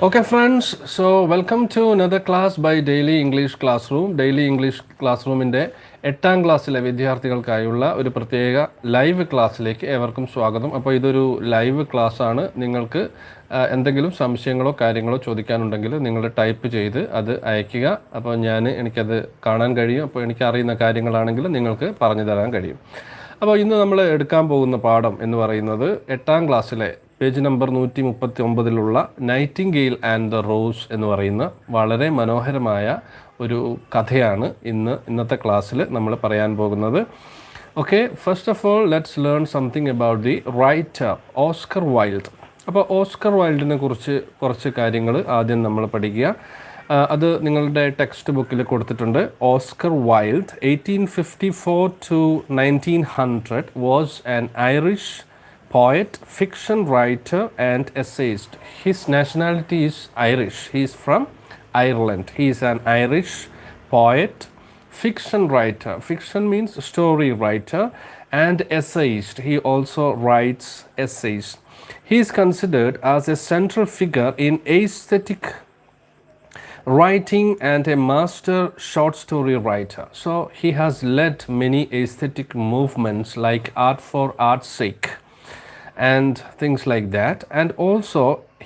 Okay friends, so welcome to another class by Daily English Classroom. Daily English Classroomന്റെ 8ാം ക്ലാസ്സിലെ വിദ്യാർത്ഥികൾക്കായുള്ള ഒരു പ്രത്യേക live ക്ലാസ്സിലേക്ക് ഏവർക്കും സ്വാഗതം. അപ്പോൾ ഇതൊരു ലൈവ് ക്ലാസ് ആണ്. നിങ്ങൾക്ക് എന്തെങ്കിലും സംശയങ്ങളോ കാര്യങ്ങളോ ചോദിക്കാനുണ്ടെങ്കിൽ നിങ്ങൾ ടൈപ്പ് ചെയ്ത് അത് അയക്കുക. അപ്പോൾ എനിക്കത് കാണാൻ കഴിയും. അപ്പോൾ എനിക്ക് അറിയുന്ന കാര്യങ്ങളാണെങ്കിൽ നിങ്ങൾക്ക് പറഞ്ഞു തരാൻ കഴിയും. അപ്പോൾ ഇന്ന് നമ്മൾ എടുക്കാൻ പോകുന്ന പാഠം എന്ന് പറയുന്നത് 8ാം ക്ലാസ്സിലെ page number 139 nightingale and the rose എന്ന് പറയുന്ന വളരെ മനോഹരമായ ഒരു കഥയാണ് ഇന്നത്തെ ക്ലാസ്സിൽ നമ്മൾ പറയാൻ പോകുന്നത്. Okay, first of all let's learn something about the writer Oscar wild. അപ്പോൾ ഓസ്കർ വൈൽഡിനെ കുറിച്ച് കുറച്ച് കാര്യങ്ങൾ ആദ്യം നമ്മൾ പഠിക്കുക. അത് നിങ്ങളുടെ ടെക്സ്റ്റ് ബുക്കിൽ കൊടുത്തിട്ടുണ്ട്. Oscar wild 1854 to 1900 was an Irish poet, fiction writer and essayist. His nationality is Irish. He is from Ireland. He is an Irish poet, fiction writer. Fiction means story writer, and essayist. He also writes essays. He is considered as a central figure in aesthetic writing and a master short story writer. So he has led many aesthetic movements like art for art's sake and things like that. And also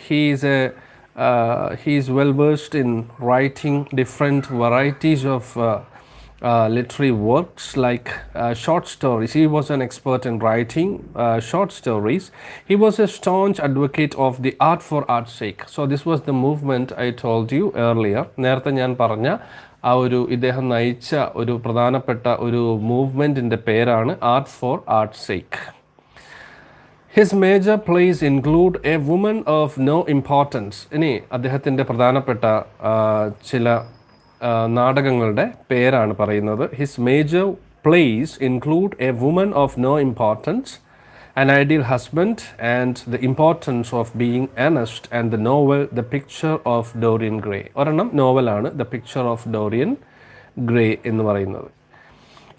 he is well versed in writing different varieties of literary works like short stories. He was an expert in writing short stories. He was a staunch advocate of the art for art's sake. So this was the movement I told you earlier. നേരത്തെ ഞാൻ പറഞ്ഞ ഇദ്ദേഹം നയിച്ച ഒരു പ്രധാനപ്പെട്ട ഒരു മൂവ്മെൻറ്റിൻ്റെ പേരാണ് art for arts sake. His major plays include A Woman of No Importance. ഇനി അദ്ദേഹത്തിൻ്റെ പ്രധാനപ്പെട്ട ചില നാടകങ്ങളുടെ പേരാണ് പറയുന്നത്. His major plays include A Woman of No Importance, An Ideal Husband, and The Importance of Being Earnest, and the novel The Picture of Dorian Gray. ഒരെണ്ണം നോവലാണ് The Picture of Dorian Gray എന്ന് പറയുന്നത്.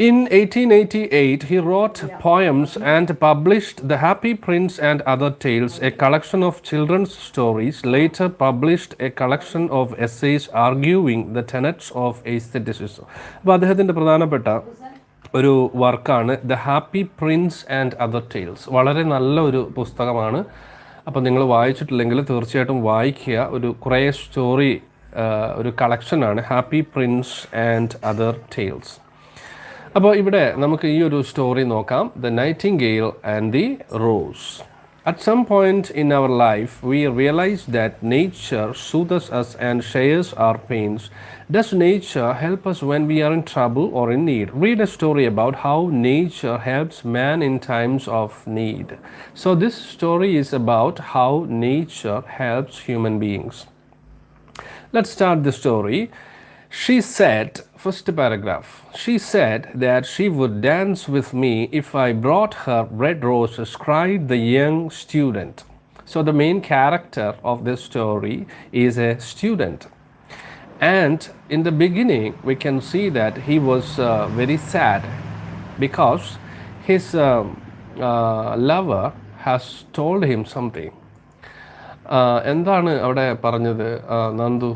In 1888, he wrote poems and published The Happy Prince and Other Tales, a collection of children's stories, later published a collection of essays arguing the tenets of aestheticism. അപ്പോൾ അദ്ദേഹത്തിൻ്റെ പ്രധാനപ്പെട്ട ഒരു വർക്കാണ് the happy Prince and other tales. വളരെ നല്ല ഒരു പുസ്തകമാണ്. അപ്പോൾ നിങ്ങൾ വായിച്ചിട്ടില്ലെങ്കിൽ തീർച്ചയായിട്ടും വായിക്കുക. കുറേ സ്റ്റോറി ഒരു കളക്ഷനാണ് happy Prince and other tales. അപ്പോൾ ഇവിടെ നമുക്ക് ഈ ഒരു സ്റ്റോറി നോക്കാം. The nightingale and the rose. At some point in our life, we realize that nature soothes us and shares our pains. Does nature help us when we are in trouble or in need? Read a story about how nature helps man in times of need. So this story is about how nature helps human beings. Let's start the story. She said, first paragraph, she said that she would dance with me if I brought her red roses, cried the young student. So the main character of this story is a student. And in the beginning, we can see that he was very sad because his lover has told him something. എന്താണ് അവിടെ പറഞ്ഞത് നന്ദു?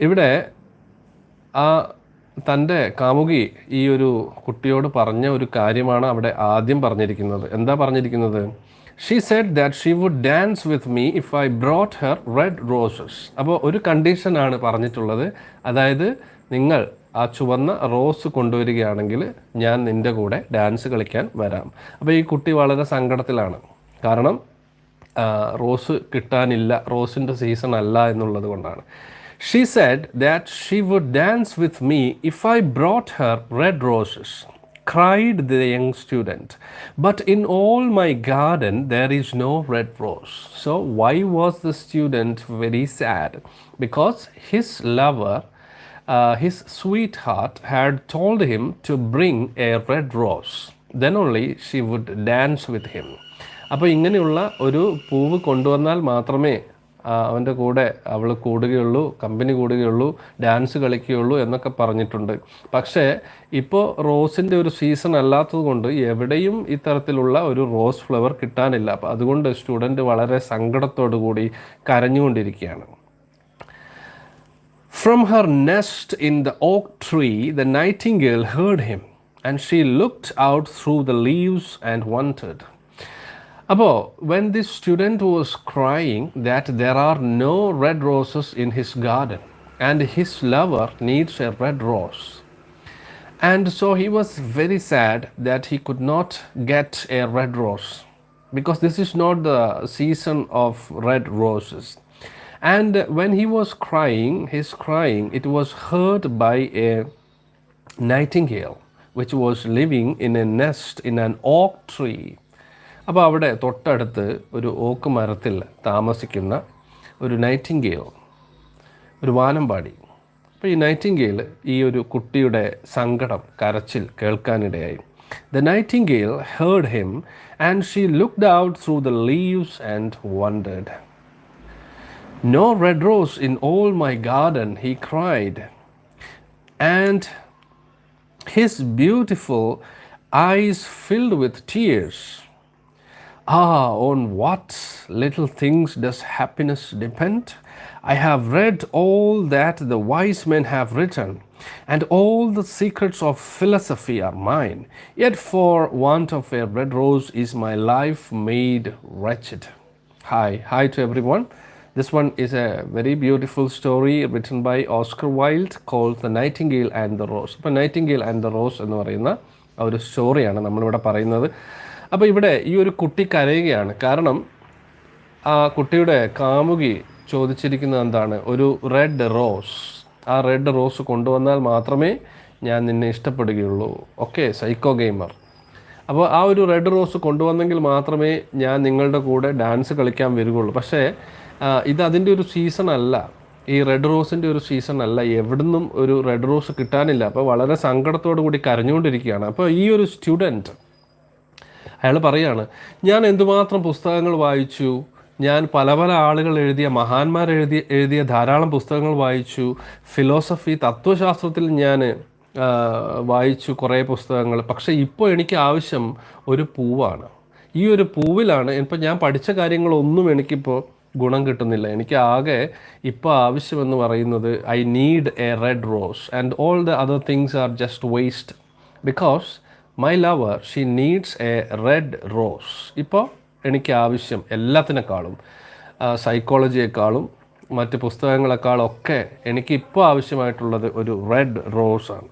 ഇവിടെ തൻ്റെ കാമുകി ഈ ഒരു കുട്ടിയോട് പറഞ്ഞ ഒരു കാര്യമാണ് അവിടെ ആദ്യം പറഞ്ഞിരിക്കുന്നത്. എന്താ പറഞ്ഞിരിക്കുന്നത്? She said that she would dance with me if I brought her red roses. അപ്പോൾ ഒരു കണ്ടീഷനാണ് പറഞ്ഞിട്ടുള്ളത്. അതായത് നിങ്ങൾ ആ ചുവന്ന റോസ് കൊണ്ടുവരികയാണെങ്കിൽ ഞാൻ നിൻ്റെ കൂടെ ഡാൻസ് കളിക്കാൻ വരാം. അപ്പോൾ ഈ കുട്ടി വളരെ സങ്കടത്തിലാണ്. കാരണം റോസ് കിട്ടാനില്ല, റോസിൻ്റെ സീസൺ അല്ല എന്നുള്ളത് കൊണ്ടാണ്. She said that she would dance with me if I brought her red roses, cried the young student. But in all my garden there is no red rose. So why was the student very sad? Because his lover, his sweetheart, had told him to bring a red rose. Then only she would dance with him. അപ്പോൾ ഇങ്ങനെയുള്ള ഒരു പൂവ് കൊണ്ടുവന്നാൽ മാത്രമേ അവൻ്റെ കൂടെ അവൾ കൂടുകയുള്ളൂ, company കൂടുകയുള്ളൂ, dance കളിക്കുകയുള്ളൂ എന്നൊക്കെ പറഞ്ഞിട്ടുണ്ട്. പക്ഷേ ഇപ്പോൾ റോസിൻ്റെ ഒരു സീസൺ അല്ലാത്തത് കൊണ്ട് എവിടെയും ഇത്തരത്തിലുള്ള ഒരു റോസ് ഫ്ലവർ കിട്ടാനില്ല. അപ്പോൾ അതുകൊണ്ട് സ്റ്റുഡൻറ്റ് വളരെ സങ്കടത്തോടു കൂടി കരഞ്ഞുകൊണ്ടിരിക്കുകയാണ്. From her nest in the oak tree, the nightingale heard him, and she looked out through the leaves and wondered. അപ്പോൾ when this student was crying that there are no red roses in his garden and his lover needs a red rose. And so he was very sad that he could not get a red rose because this is not the season of red roses. And when he was crying, his crying, it was heard by a nightingale which was living in a nest in an oak tree. അപ്പോൾ അവിടെ തൊട്ടടുത്ത് ഒരു ഓക്ക് മരത്തിൽ താമസിക്കുന്ന ഒരു Nightingale, ഒരു വാനമ്പാടി. അപ്പോൾ ഈ നൈറ്റിംഗേൽ ഈ ഒരു കുട്ടിയുടെ സങ്കടം, കരച്ചിൽ കേൾക്കാനിടയായി. The nightingale heard him and she looked out through the leaves and wondered. No red rose in all my garden, he cried, and his beautiful eyes filled with tears. Ah, on what little things does happiness depend? I have read all that the wise men have written, and all the secrets of philosophy are mine. Yet for want of a red rose is my life made wretched. Hi to everyone. This one is a very beautiful story written by Oscar Wilde called The Nightingale and the Rose. അപ്പോൾ Nightingale and the Rose എന്ന് പറയുന്ന ഒരു സ്റ്റോറിയാണ് നമ്മളിവിടെ പറയുന്നത്. അപ്പോൾ ഇവിടെ ഈ ഒരു കുട്ടി കരയുകയാണ്. കാരണം ആ കുട്ടിയുടെ കാമുകി ചോദിച്ചിരിക്കുന്നത് എന്താണ്? ഒരു റെഡ് റോസ്. ആ റെഡ് റോസ് കൊണ്ടുവന്നാൽ മാത്രമേ ഞാൻ നിന്നെ ഇഷ്ടപ്പെടുകയുള്ളൂ. Okay, psycho gamer. അപ്പോൾ ആ ഒരു റെഡ് റോസ് കൊണ്ടുവന്നെങ്കിൽ മാത്രമേ ഞാൻ നിങ്ങളുടെ കൂടെ ഡാൻസ് കളിക്കാൻ വരികയുള്ളൂ. പക്ഷേ ഇത് അതിൻ്റെ ഒരു സീസൺ അല്ല. ഈ റെഡ് റോസിൻ്റെ ഒരു സീസൺ അല്ല. എവിടുന്നും ഒരു റെഡ് റോസ് കിട്ടാനില്ല. അപ്പോൾ വളരെ സങ്കടത്തോടു കൂടി കരഞ്ഞുകൊണ്ടിരിക്കുകയാണ്. അപ്പോൾ ഈ ഒരു സ്റ്റുഡൻറ്റ് അയാൾ പറയാണ്, ഞാൻ എന്തുമാത്രം പുസ്തകങ്ങൾ വായിച്ചു, ഞാൻ പല പല ആളുകൾ എഴുതിയ, മഹാന്മാർ എഴുതിയ ധാരാളം പുസ്തകങ്ങൾ വായിച്ചു, ഫിലോസഫി, തത്വശാസ്ത്രത്തിൽ ഞാൻ വായിച്ചു കുറേ പുസ്തകങ്ങൾ. പക്ഷേ ഇപ്പോൾ എനിക്ക് ആവശ്യം ഒരു പൂവാണ്. ഈ ഒരു പൂവിലാണ് ഇപ്പം ഞാൻ പഠിച്ച കാര്യങ്ങളൊന്നും എനിക്കിപ്പോൾ ഗുണം കിട്ടുന്നില്ല. എനിക്ക് ആകെ ഇപ്പോൾ ആവശ്യമെന്ന് പറയുന്നത് I need A red rose and all the other things are just waste because my lover she needs A red rose. ഇപ്പോൾ എനിക്ക് ആവശ്യം എല്ലാത്തിനേക്കാളും, സൈക്കോളജിയെക്കാളും മറ്റ് പുസ്തകങ്ങളെക്കാളൊക്കെ എനിക്കിപ്പോൾ ആവശ്യമായിട്ടുള്ളത് ഒരു red റോസാണ്.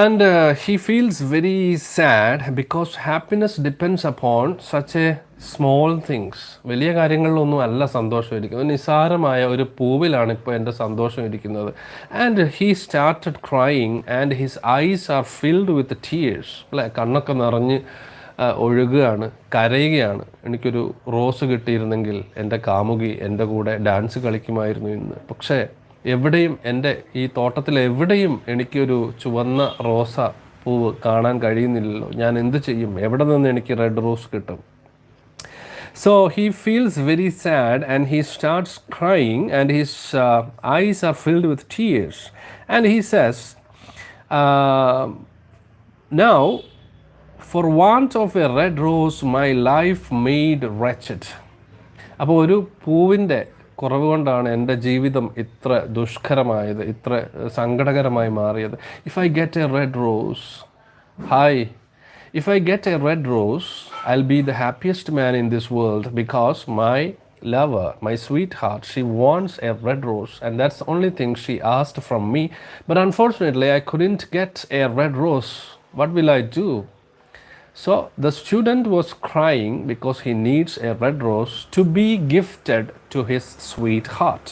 And he feels very sad because happiness depends upon such a small things. വലിയ കാര്യങ്ങളിലൊന്നും അല്ല സന്തോഷം ഇരിക്കുന്നത്. നിസ്സാരമായ ഒരു പൂവിലാണ് ഇപ്പോൾ എൻ്റെ സന്തോഷം ഇരിക്കുന്നത്. And he started crying and his eyes are filled with tears. അല്ലേ, കണ്ണൊക്കെ നിറഞ്ഞ് ഒഴുകുകയാണ്, കരയുകയാണ്. എനിക്കൊരു റോസ് കിട്ടിയിരുന്നെങ്കിൽ എൻ്റെ കാമുകി എൻ്റെ കൂടെ ഡാൻസ് കളിക്കുമായിരുന്നു ഇന്ന്. പക്ഷേ എവിടെയും എൻ്റെ ഈ തോട്ടത്തിൽ എവിടെയും എനിക്കൊരു ചുവന്ന റോസ പൂവ് കാണാൻ കഴിയുന്നില്ലല്ലോ. ഞാൻ എന്ത് ചെയ്യും? എവിടെ നിന്ന് എനിക്ക് റെഡ് റോസ് കിട്ടും? So he feels very sad and he starts crying and his eyes are filled with tears. And he says, now for want of a red rose my life made wretched. അപ്പോൾ ഒരു പൂവിൻ്റെ കുറവ് കൊണ്ടാണ് എൻ്റെ ജീവിതം ഇത്ര ദുഷ്കരമായത്, ഇത്ര സങ്കടകരമായി മാറിയത്. If I get a red rose, if I get a red rose, I'll be the happiest man in this world because my lover, my sweetheart, she wants a red rose and that's the only thing she asked from me. But unfortunately, I couldn't get a red rose. What will I do? So the student was crying because he needs a red rose to be gifted to his sweetheart.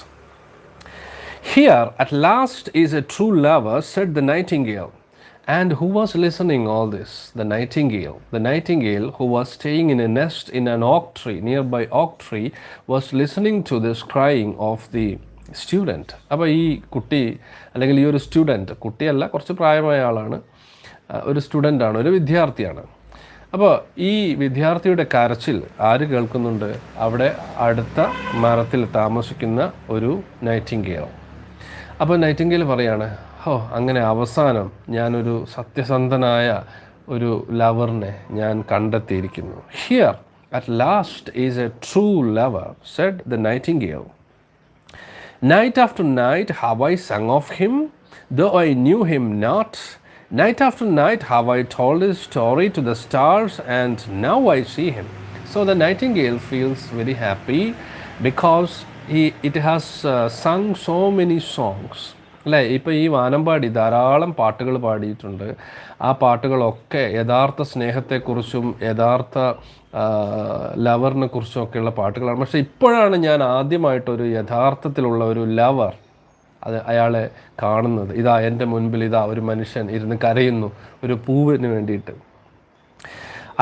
Here at last is a true lover, said the nightingale. And who was listening all this? The nightingale. The nightingale who was staying in a nest in an oak tree, nearby oak tree, was listening to this crying of the student. അപ്പോൾ ഈ കുട്ടി അല്ലെങ്കിൽ ഈ ഒരു student, കുട്ടിയല്ല, കുറച്ച് പ്രായമായ ആളാണ്, ഒരു സ്റ്റുഡൻ്റാണ്, ഒരു വിദ്യാർത്ഥിയാണ്. അപ്പോൾ ഈ വിദ്യാർത്ഥിയുടെ കരച്ചിൽ ആര് കേൾക്കുന്നുണ്ട്? അവിടെ അടുത്ത മരത്തിൽ താമസിക്കുന്ന ഒരു നൈറ്റിംഗേൽ. അപ്പോൾ നൈറ്റിംഗേൽ പറയാണ്, അങ്ങനെ അവസാനം ഞാനൊരു സത്യസന്ധനായ ഒരു ലവറിനെ ഞാൻ കണ്ടെത്തിയിരിക്കുന്നു. Here at last is a true lover, said the nightingale. Night after night have I sung of him, though I knew him not. Night after night have I told his story to the stars, and now I see him. So the nightingale feels very happy because it has sung so many songs. അല്ലേ? ഇപ്പോൾ ഈ വാനമ്പാടി ധാരാളം പാട്ടുകൾ പാടിയിട്ടുണ്ട്. ആ പാട്ടുകളൊക്കെ യഥാർത്ഥ സ്നേഹത്തെക്കുറിച്ചും യഥാർത്ഥ ലവറിനെ കുറിച്ചും ഒക്കെയുള്ള പാട്ടുകളാണ്. പക്ഷേ ഇപ്പോഴാണ് ഞാൻ ആദ്യമായിട്ടൊരു യഥാർത്ഥത്തിലുള്ള ഒരു ലവർ അയാളെ കാണുന്നത്. ഇതാ എൻ്റെ മുൻപിൽ ഇതാ ഒരു മനുഷ്യൻ ഇരുന്ന് കരയുന്നു ഒരു പൂവിന് വേണ്ടിയിട്ട്.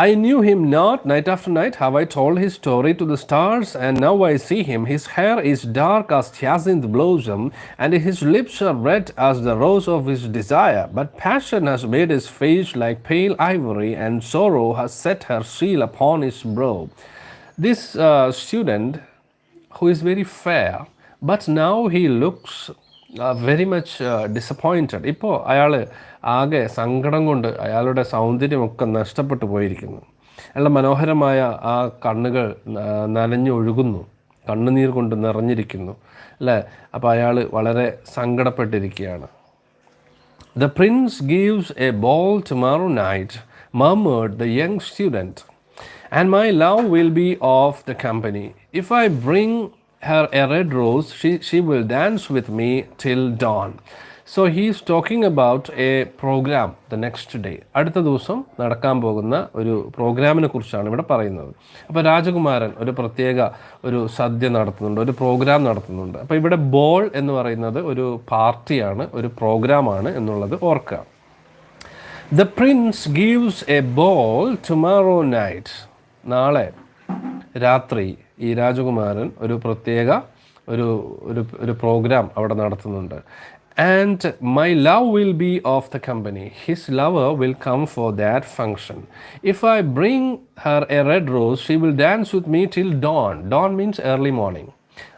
I knew him not. Night after night have I told his story to the stars, and now I see him. His hair is dark as hyacinth blossom, and his lips are red as the rose of his desire. But passion has made his face like pale ivory, and sorrow has set her seal upon his brow. This student, who is very fair, but now he looks very much disappointed. ഇപ്പോൾ അയാൾ ആകെ സങ്കടം കൊണ്ട് അയാളുടെ സൗന്ദര്യമൊക്കെ നഷ്ടപ്പെട്ടു പോയിരിക്കുന്നു. അയാളുടെ മനോഹരമായ ആ കണ്ണുകൾ നനഞ്ഞൊഴുകുന്നു, കണ്ണുനീർ കൊണ്ട് നിറഞ്ഞിരിക്കുന്നു അല്ലേ? അപ്പോൾ അയാൾ വളരെ സങ്കടപ്പെട്ടിരിക്കുകയാണ്. The prince gives a ball tomorrow night, murmured the young student, and my love will be of the company. If I bring her a red rose, she will dance with me till dawn. So he is talking about a program the next day. അടുത്ത ദിവസം നടക്കാൻ പോകുന്ന ഒരു പ്രോഗ്രാമിനെ കുറിച്ചാണ് ഇവിടെ പറയുന്നത്. അപ്പോൾ രാജകുമാരൻ ഒരു പ്രത്യേക ഒരു സദ്യ നടത്തുന്നുണ്ട്, ഒരു പ്രോഗ്രാം നടത്തുന്നുണ്ട്. അപ്പോൾ ഇവിടെ ബോൾ എന്ന് പറയുന്നത് ഒരു പാർട്ടിയാണ്, ഒരു പ്രോഗ്രാമാണ് എന്നുള്ളത് ഓർക്കുക. The prince gives a ball tomorrow night. നാളെ രാത്രി ഈ രാജകുമാരൻ ഒരു പ്രത്യേക ഒരു പ്രോഗ്രാം അവിടെ നടത്തുന്നുണ്ട്. And my love will be of the company. His lover will come for that function. If I bring her a red rose, she will dance with me till dawn. Dawn means early morning.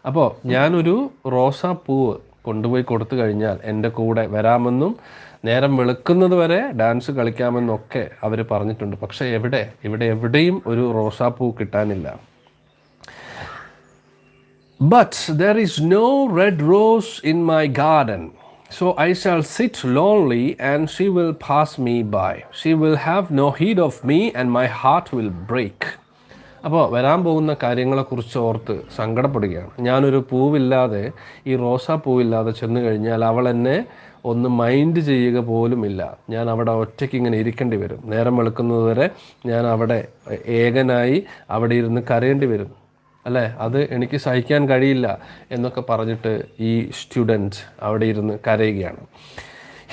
അപ്പോൾ ഞാനൊരു റോസാപ്പൂവ് കൊണ്ടുപോയി കൊടുത്തു കഴിഞ്ഞാൽ എൻ്റെ കൂടെ വരാമെന്നും നേരം വെളുക്കുന്നത് വരെ dance കളിക്കാമെന്നൊക്കെ അവർ പറഞ്ഞിട്ടുണ്ട്. പക്ഷേ ഇവിടെ എവിടെയും ഒരു റോസാപ്പൂ കിട്ടാനില്ല. But there is no red rose in my garden. So I shall sit lonely, and she will pass me by. She will have no heed of me, and my heart will break. അപ്പോൾ വരാൻ പോകുന്ന കാര്യങ്ങളെക്കുറിച്ച് ഓർത്ത് സങ്കടപ്പെടുകയാണ്. ഞാനൊരു പൂവില്ലാതെ, ഈ റോസാ പൂവില്ലാതെ ചെന്ന് കഴിഞ്ഞാൽ അവൾ എന്നെ ഒന്ന് മൈൻഡ് ചെയ്യുക പോലുമില്ല. ഞാൻ അവിടെ ഒറ്റയ്ക്ക് ഇങ്ങനെ ഇരിക്കേണ്ടി വരും. നേരം വെളുക്കുന്നത് വരെ ഞാൻ അവിടെ ഏകനായി അവിടെ ഇരുന്ന് കരയേണ്ടി വരും അല്ലേ? അത് എനിക്ക് സഹിക്കാൻ കഴിയില്ല എന്നൊക്കെ പറഞ്ഞിട്ട് ഈ സ്റ്റുഡൻറ്റ് അവിടെ ഇരുന്ന് കരയുകയാണ്.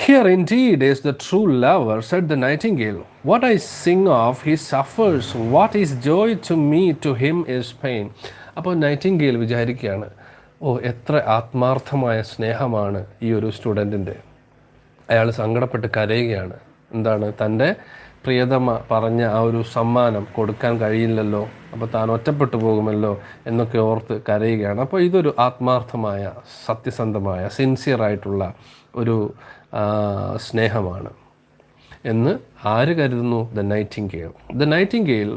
Here indeed is the true lover, said the nightingale. What I sing of, he suffers. What is joy to me, to him is pain. അപ്പോൾ നൈറ്റിംഗേൽ വിചാരിക്കുകയാണ്, എത്ര ആത്മാർത്ഥമായ സ്നേഹമാണ് ഈ ഒരു സ്റ്റുഡൻറ്റിൻ്റെ. അയാൾ സങ്കടപ്പെട്ട് കരയുകയാണ്. എന്താണ്? തൻ്റെ പ്രിയതമ പറഞ്ഞ ആ ഒരു സമ്മാനം കൊടുക്കാൻ കഴിയില്ലല്ലോ, അപ്പോൾ താൻ ഒറ്റപ്പെട്ടു പോകുമല്ലോ എന്നൊക്കെ ഓർത്ത് കരയുകയാണ്. അപ്പോൾ ഇതൊരു ആത്മാർത്ഥമായ, സത്യസന്ധമായ, സിൻസിയറായിട്ടുള്ള ഒരു സ്നേഹമാണ് എന്ന് ആര് കരുതുന്നു? The Nightingale. The Nightingale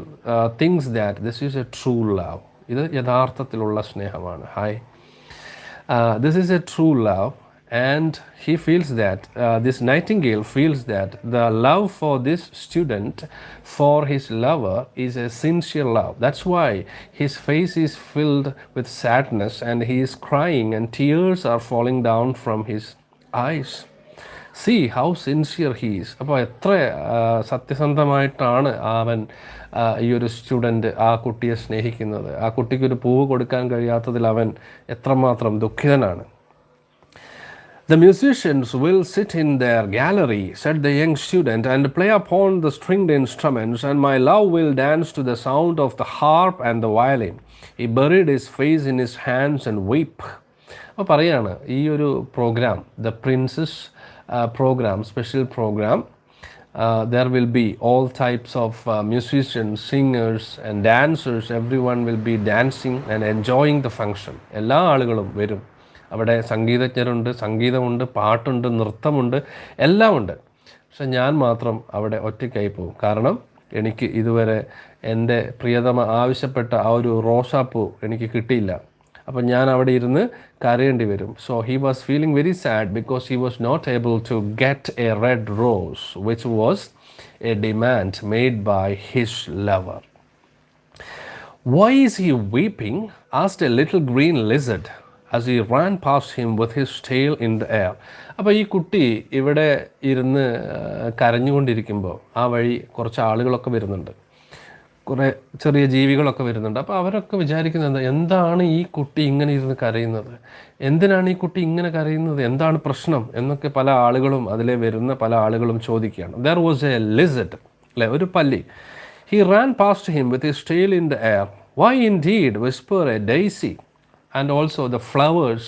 things that this is A true love. ഇത് യഥാർത്ഥത്തിലുള്ള സ്നേഹമാണ്. This is A true love. And he feels that, this nightingale feels that the love for this student, for his lover, is a sincere love. That's why his face is filled with sadness and he is crying and tears are falling down from his eyes. See how sincere he is. അപ്പോൾ എത്ര സത്യസന്ധമായിട്ടാണ് അവൻ ഈ ഒരു student ആ കുട്ടിയെ സ്നേഹിക്കുന്നത്. ആ കുട്ടിക്കൊരു പൂവ് കൊടുക്കാൻ കഴിയാത്തതിൽ അവൻ എത്രമാത്രം ദുഃഖിതനാണ്. The musicians will sit in their gallery, said the young student, and play upon the stringed instruments, and my love will dance to the sound of the harp and the violin. He buried his face in his hands and wept. അപ്പോൾ പറയാണ്, ഈ ഒരു program, the princess program, special program, there will be all types of musicians, singers and dancers. Everyone will be dancing and enjoying the function. എല്ലാ ആളുകളും വരും. അവിടെ സംഗീതജ്ഞരുണ്ട്, സംഗീതമുണ്ട്, പാട്ടുണ്ട്, നൃത്തമുണ്ട്, എല്ലാം ഉണ്ട്. പക്ഷെ ഞാൻ മാത്രം അവിടെ ഒറ്റയ്ക്കായി പോകും. കാരണം എനിക്ക് ഇതുവരെ എൻ്റെ പ്രിയതമ ആവശ്യപ്പെട്ട ആ ഒരു റോസാപ്പൂ എനിക്ക് കിട്ടിയില്ല. അപ്പോൾ ഞാൻ അവിടെ ഇരുന്ന് കരയേണ്ടി വരും. So he was feeling very sad because he was not able to get a red rose which was a demand made by his lover. Why is he weeping? Asked a little green lizard as he ran past him with his tail in the air. അപ്പോൾ ഈ കുട്ടി ഇവിടെ ഇരുന്ന് കരഞ്ഞുകൊണ്ടിരിക്കുമ്പോൾ ആ വഴി കുറച്ച് ആളുകളൊക്കെ വരുന്നുണ്ട്, കുറേ ചെറിയ ജീവികളൊക്കെ വരുന്നുണ്ട്. അപ്പോൾ അവരൊക്കെ വിചാരിക്കുന്നത് എന്താണ് ഈ കുട്ടി ഇങ്ങനെ ഇരുന്ന് കരയുന്നത്, എന്തിനാണ് ഈ കുട്ടി ഇങ്ങനെ കരയുന്നത്, എന്താണ് പ്രശ്നം എന്നൊക്കെ പല ആളുകളും അതിലെ വരുന്ന പല ആളുകളും ചോദിക്കുകയാണ്. There was a lizard, അല്ലേ, ഒരു പല്ലി. He ran past him with his tail in the air. Why indeed, whispered a daisy. And also the flowers,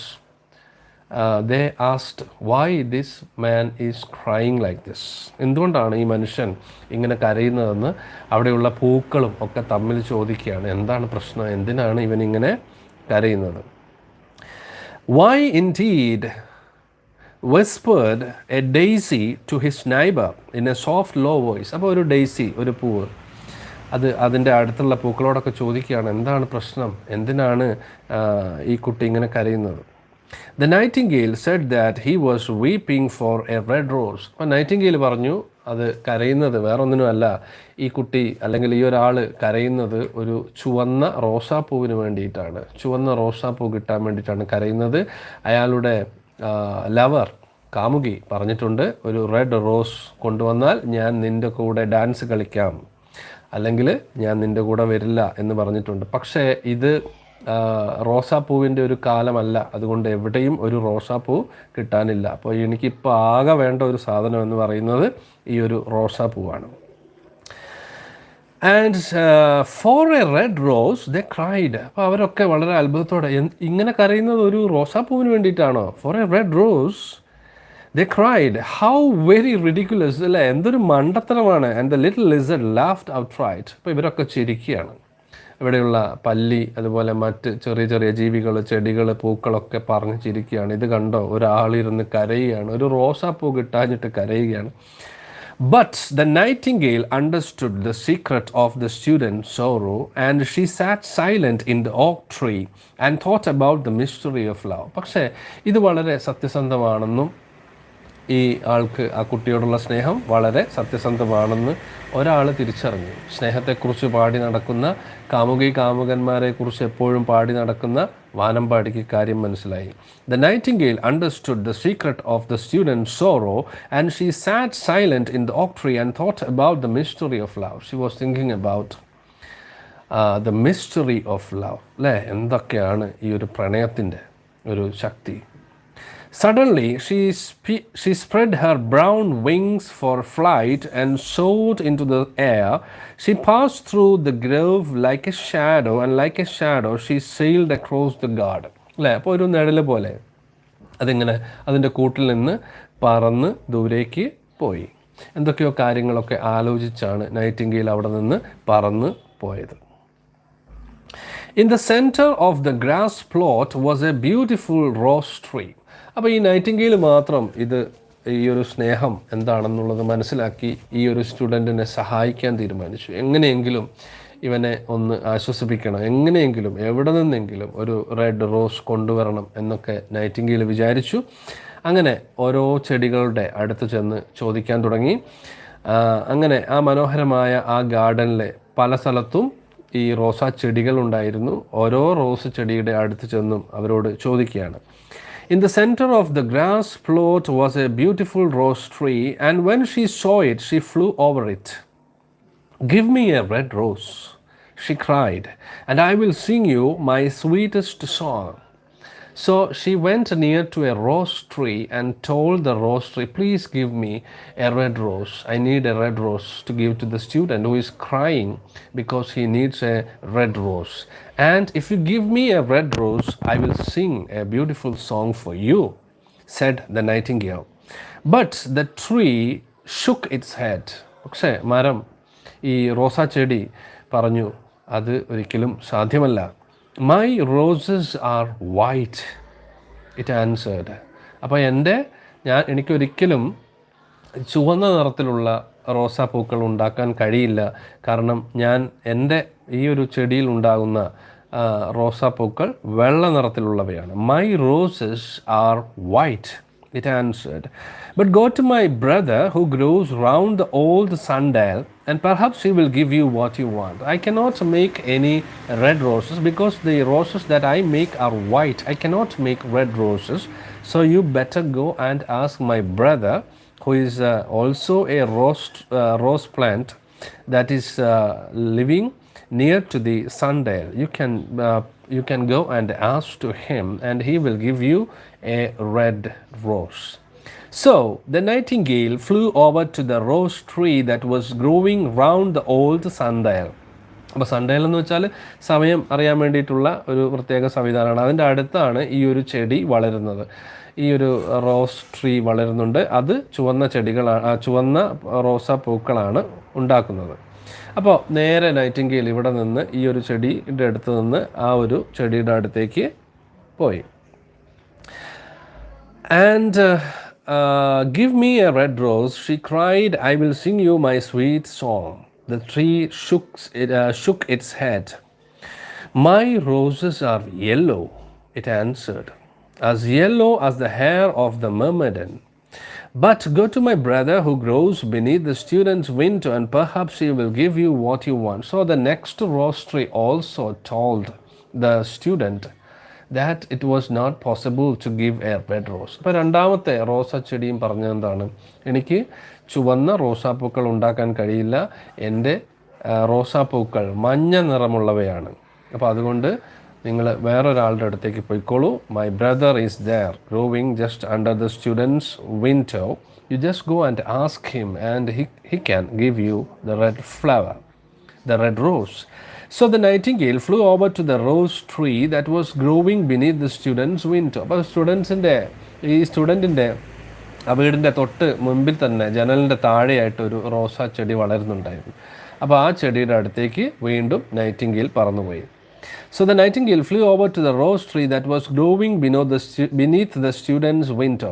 they asked why this man is crying like this. എന്തുകൊണ്ടാണ് ഈ മനുഷ്യൻ ഇങ്ങനെ കരയുന്നതെന്ന് അവിടെയുള്ള പൂക്കളും ഒക്കെ തമ്മിൽ ചോദിക്കുകയാണ്. എന്താണ് പ്രശ്നം, എന്തിനാണ് ഇവൻ ഇങ്ങനെ കരയുന്നത്? Why indeed, whispered a daisy to his neighbor in a soft low voice. അപ്പോൾ ഒരു ഡെയ്സി, ഒരു പൂവ്, അതിൻ്റെ അടുത്തുള്ള പൂക്കളോടൊക്കെ ചോദിക്കുകയാണ് എന്താണ് പ്രശ്നം, എന്തിനാണ് ഈ കുട്ടി ഇങ്ങനെ കരയുന്നത്? The Nightingale said that he was weeping for a red rose. അപ്പോൾ നൈറ്റിംഗേൽ പറഞ്ഞു അത് കരയുന്നത് വേറൊന്നിനുമല്ല, ഈ കുട്ടി അല്ലെങ്കിൽ ഈ ഒരാൾ കരയുന്നത് ഒരു ചുവന്ന റോസാപ്പൂവിന് വേണ്ടിയിട്ടാണ്, ചുവന്ന റോസാപ്പൂ കിട്ടാൻ വേണ്ടിയിട്ടാണ് കരയുന്നത്. അയാളുടെ ലവർ, കാമുകി പറഞ്ഞിട്ടുണ്ട്, ഒരു റെഡ് റോസ് കൊണ്ടുവന്നാൽ ഞാൻ നിൻ്റെ കൂടെ ഡാൻസ് കളിക്കാം, അല്ലെങ്കിൽ ഞാൻ നിൻ്റെ കൂടെ വരില്ല എന്ന് പറഞ്ഞിട്ടുണ്ട്. പക്ഷേ ഇത് റോസാപ്പൂവിൻ്റെ ഒരു കാലമല്ല, അതുകൊണ്ട് എവിടെയും ഒരു റോസാപ്പൂ കിട്ടാനില്ല. അപ്പോൾ എനിക്കിപ്പോൾ ആകെ വേണ്ട ഒരു സാധനം എന്ന് പറയുന്നത് ഈ ഒരു റോസാപ്പൂവാണ്. And for a red rose they cried. അപ്പോൾ അവരൊക്കെ വളരെ അത്ഭുതത്തോടെ, ഇങ്ങനെ കരയുന്നത് ഒരു റോസാപ്പൂവിന് വേണ്ടിയിട്ടാണോ? For a red rose they cried, how very ridiculous, അല്ലേ, എന്തൊരു മണ്ടത്തരമാണ്. And the little lizard laughed outright. അപ്പോൾ ഇവരൊക്കെ ചിരിക്കുകയാണ്. ഇവിടെയുള്ള പല്ലി, അതുപോലെ മറ്റ് ചെറിയ ചെറിയ ജീവികൾ, ചെടികൾ, പൂക്കളൊക്കെ പറഞ്ഞ് ചിരിക്കുകയാണ്. ഇത് കണ്ടോ, ഒരാളിരുന്ന് കരയുകയാണ്, ഒരു റോസാപ്പൂ കിട്ടാഞ്ഞിട്ട് കരയുകയാണ്. But the nightingale understood the secret of the student's sorrow, and she sat silent in the oak tree and thought about the mystery of love. പക്ഷേ ഇത് വളരെ സത്യസന്ധമാണെന്നും ഈ ആൾക്ക് ആ കുട്ടിയോടുള്ള സ്നേഹം വളരെ സത്യസന്ധമാണെന്ന് ഒരാൾ തിരിച്ചറിഞ്ഞു. സ്നേഹത്തെക്കുറിച്ച് പാടി നടക്കുന്ന കാമുകന്മാരെക്കുറിച്ച് എപ്പോഴും പാടി നടക്കുന്ന വാനമ്പാടിക്ക് കാര്യം മനസ്സിലായി. The nightingale understood the secret of the student's sorrow, and she sat silent in the oak tree and thought about the mystery of love. She was thinking about the mystery of love. അല്ലേ, എന്തൊക്കെയാണ് ഈ ഒരു പ്രണയത്തിൻ്റെ ഒരു ശക്തി? Suddenly, she spread her brown wings for flight and soared into the air. She passed through the grove like a shadow, and like a shadow, she sailed across the garden. അല്ലേ, അപ്പോൾ ഒരു നിഴല് പോലെ അതിങ്ങനെ അതിൻ്റെ കൂട്ടിൽ നിന്ന് പറന്ന് ദൂരേക്ക് പോയി. എന്തൊക്കെയോ കാര്യങ്ങളൊക്കെ ആലോചിച്ചാണ് നൈറ്റിംഗേൽ അവിടെ നിന്ന് പറന്ന് പോയത്. In the center of the grass plot was a beautiful rose tree. അപ്പോൾ ഈ നൈറ്റിംഗേൽ മാത്രം ഈ ഒരു സ്നേഹം എന്താണെന്നുള്ളത് മനസ്സിലാക്കി ഈ ഒരു സ്റ്റുഡൻറ്റിനെ സഹായിക്കാൻ തീരുമാനിച്ചു. എങ്ങനെയെങ്കിലും ഇവനെ ഒന്ന് ആശ്വസിപ്പിക്കണം, എങ്ങനെയെങ്കിലും എവിടെ നിന്നെങ്കിലും ഒരു റെഡ് റോസ് കൊണ്ടുവരണം എന്നൊക്കെ നൈറ്റിംഗേൽ വിചാരിച്ചു. അങ്ങനെ ഓരോ ചെടികളുടെ അടുത്ത് ചെന്ന് ചോദിക്കാൻ തുടങ്ങി. അങ്ങനെ ആ മനോഹരമായ ആ ഗാർഡനിലെ പല സ്ഥലത്തും ഈ റോസാ ചെടികൾ ഉണ്ടായിരുന്നു. ഓരോ റോസ് ചെടിയുടെ അടുത്ത് ചെന്നും അവരോട് ചോദിക്കുകയാണ്. In the center of the grass plot was a beautiful rose tree, and when she saw it, she flew over it. Give me a red rose, she cried, and I will sing you my sweetest song. So she went near to a rose tree and told the rose tree, please give me a red rose. I need a red rose to give to the student who is crying because he needs a red rose. And if you give me a red rose, I will sing a beautiful song for you, said the nightingale. But the tree shook its head. പക്ഷേ മരം, ഈ റോസാ ചെടി പറഞ്ഞു, അത് ഒരിക്കലും സാധ്യമല്ല. My roses are white, it answered. അപ്പോൾ എനിക്കൊരിക്കലും ചുവന്ന നിറത്തിലുള്ള റോസാപ്പൂക്കൾ ഉണ്ടാക്കാൻ കഴിയില്ല. കാരണം എൻ്റെ ഈ ഒരു ചെടിയിൽ ഉണ്ടാകുന്ന റോസാപ്പൂക്കൾ വെള്ള നിറത്തിലുള്ളവയാണ്. My roses are white, it answered. But go to my brother who grows round the old sundial, and perhaps he will give you what you want. I cannot make any red roses because the roses that I make are white. I cannot make red roses. So you better go and ask my brother, who is also a rose plant that is living near to the sundial. You can go and ask to him, and he will give you a red rose. So the nightingale flew over to the rose tree that was growing round the old sundial. അപ്പോൾ sundial എന്ന് വെച്ചാൽ സമയം അറിയാൻ വേണ്ടിയിട്ടുള്ള ഒരു പ്രത്യേക സംവിധാനമാണ്. അതിൻ്റെ അടുത്താണ് ഈ ഒരു ചെടി വളരുന്നത്. ഈ ഒരു റോസ് ട്രീ വളരുന്നുണ്ട്. അത് ചുവന്ന ചെടികളാണ്, ചുവന്ന റോസാ പൂക്കളാണ് ഉണ്ടാക്കുന്നത്. അപ്പോൾ നേരെ നൈറ്റിംഗേൽ ഇവിടെ നിന്ന് ഈ ഒരു ചെടിയുടെ അടുത്ത് നിന്ന് ആ ഒരു ചെടിയുടെ അടുത്തേക്ക് പോയി. And give me a red rose, she cried, I will sing you my sweet song. The tree shook its head. My roses are yellow, it answered, as yellow as the hair of the mermaiden. But go to my brother who grows beneath the student's window, and perhaps he will give you what you want. So the next rose tree also told the student that it was not possible to give a red rose. അപ്പോൾ രണ്ടാമത്തെ റോസാ ചെടിയും പറഞ്ഞതെന്താണ്? എനിക്ക് ചുവന്ന റോസാപ്പൂക്കൾ ഉണ്ടാക്കാൻ കഴിയില്ല, എൻ്റെ റോസാപ്പൂക്കൾ മഞ്ഞ നിറമുള്ളവയാണ്. അപ്പോൾ അതുകൊണ്ട് നിങ്ങൾ വേറൊരാളുടെ അടുത്തേക്ക് പോയിക്കോളൂ. My brother is there growing just under the student's window. You just go and ask him and he can give you the red flower, the red rose. So the nightingale flew over to the rose tree that was growing beneath the student's window. അപ്പോൾ സ്റ്റുഡൻറ്റിൻ്റെ ആ വീടിൻ്റെ തൊട്ട് മുൻപിൽ തന്നെ ജനലിൻ്റെ താഴെയായിട്ട് ഒരു റോസാ ചെടി വളരുന്നുണ്ടായിരുന്നു. അപ്പോൾ ആ ചെടിയുടെ അടുത്തേക്ക് വീണ്ടും നൈറ്റിംഗേൽ പറന്നുപോയി. So the nightingale flew over to the rose tree that was growing beneath the student's window.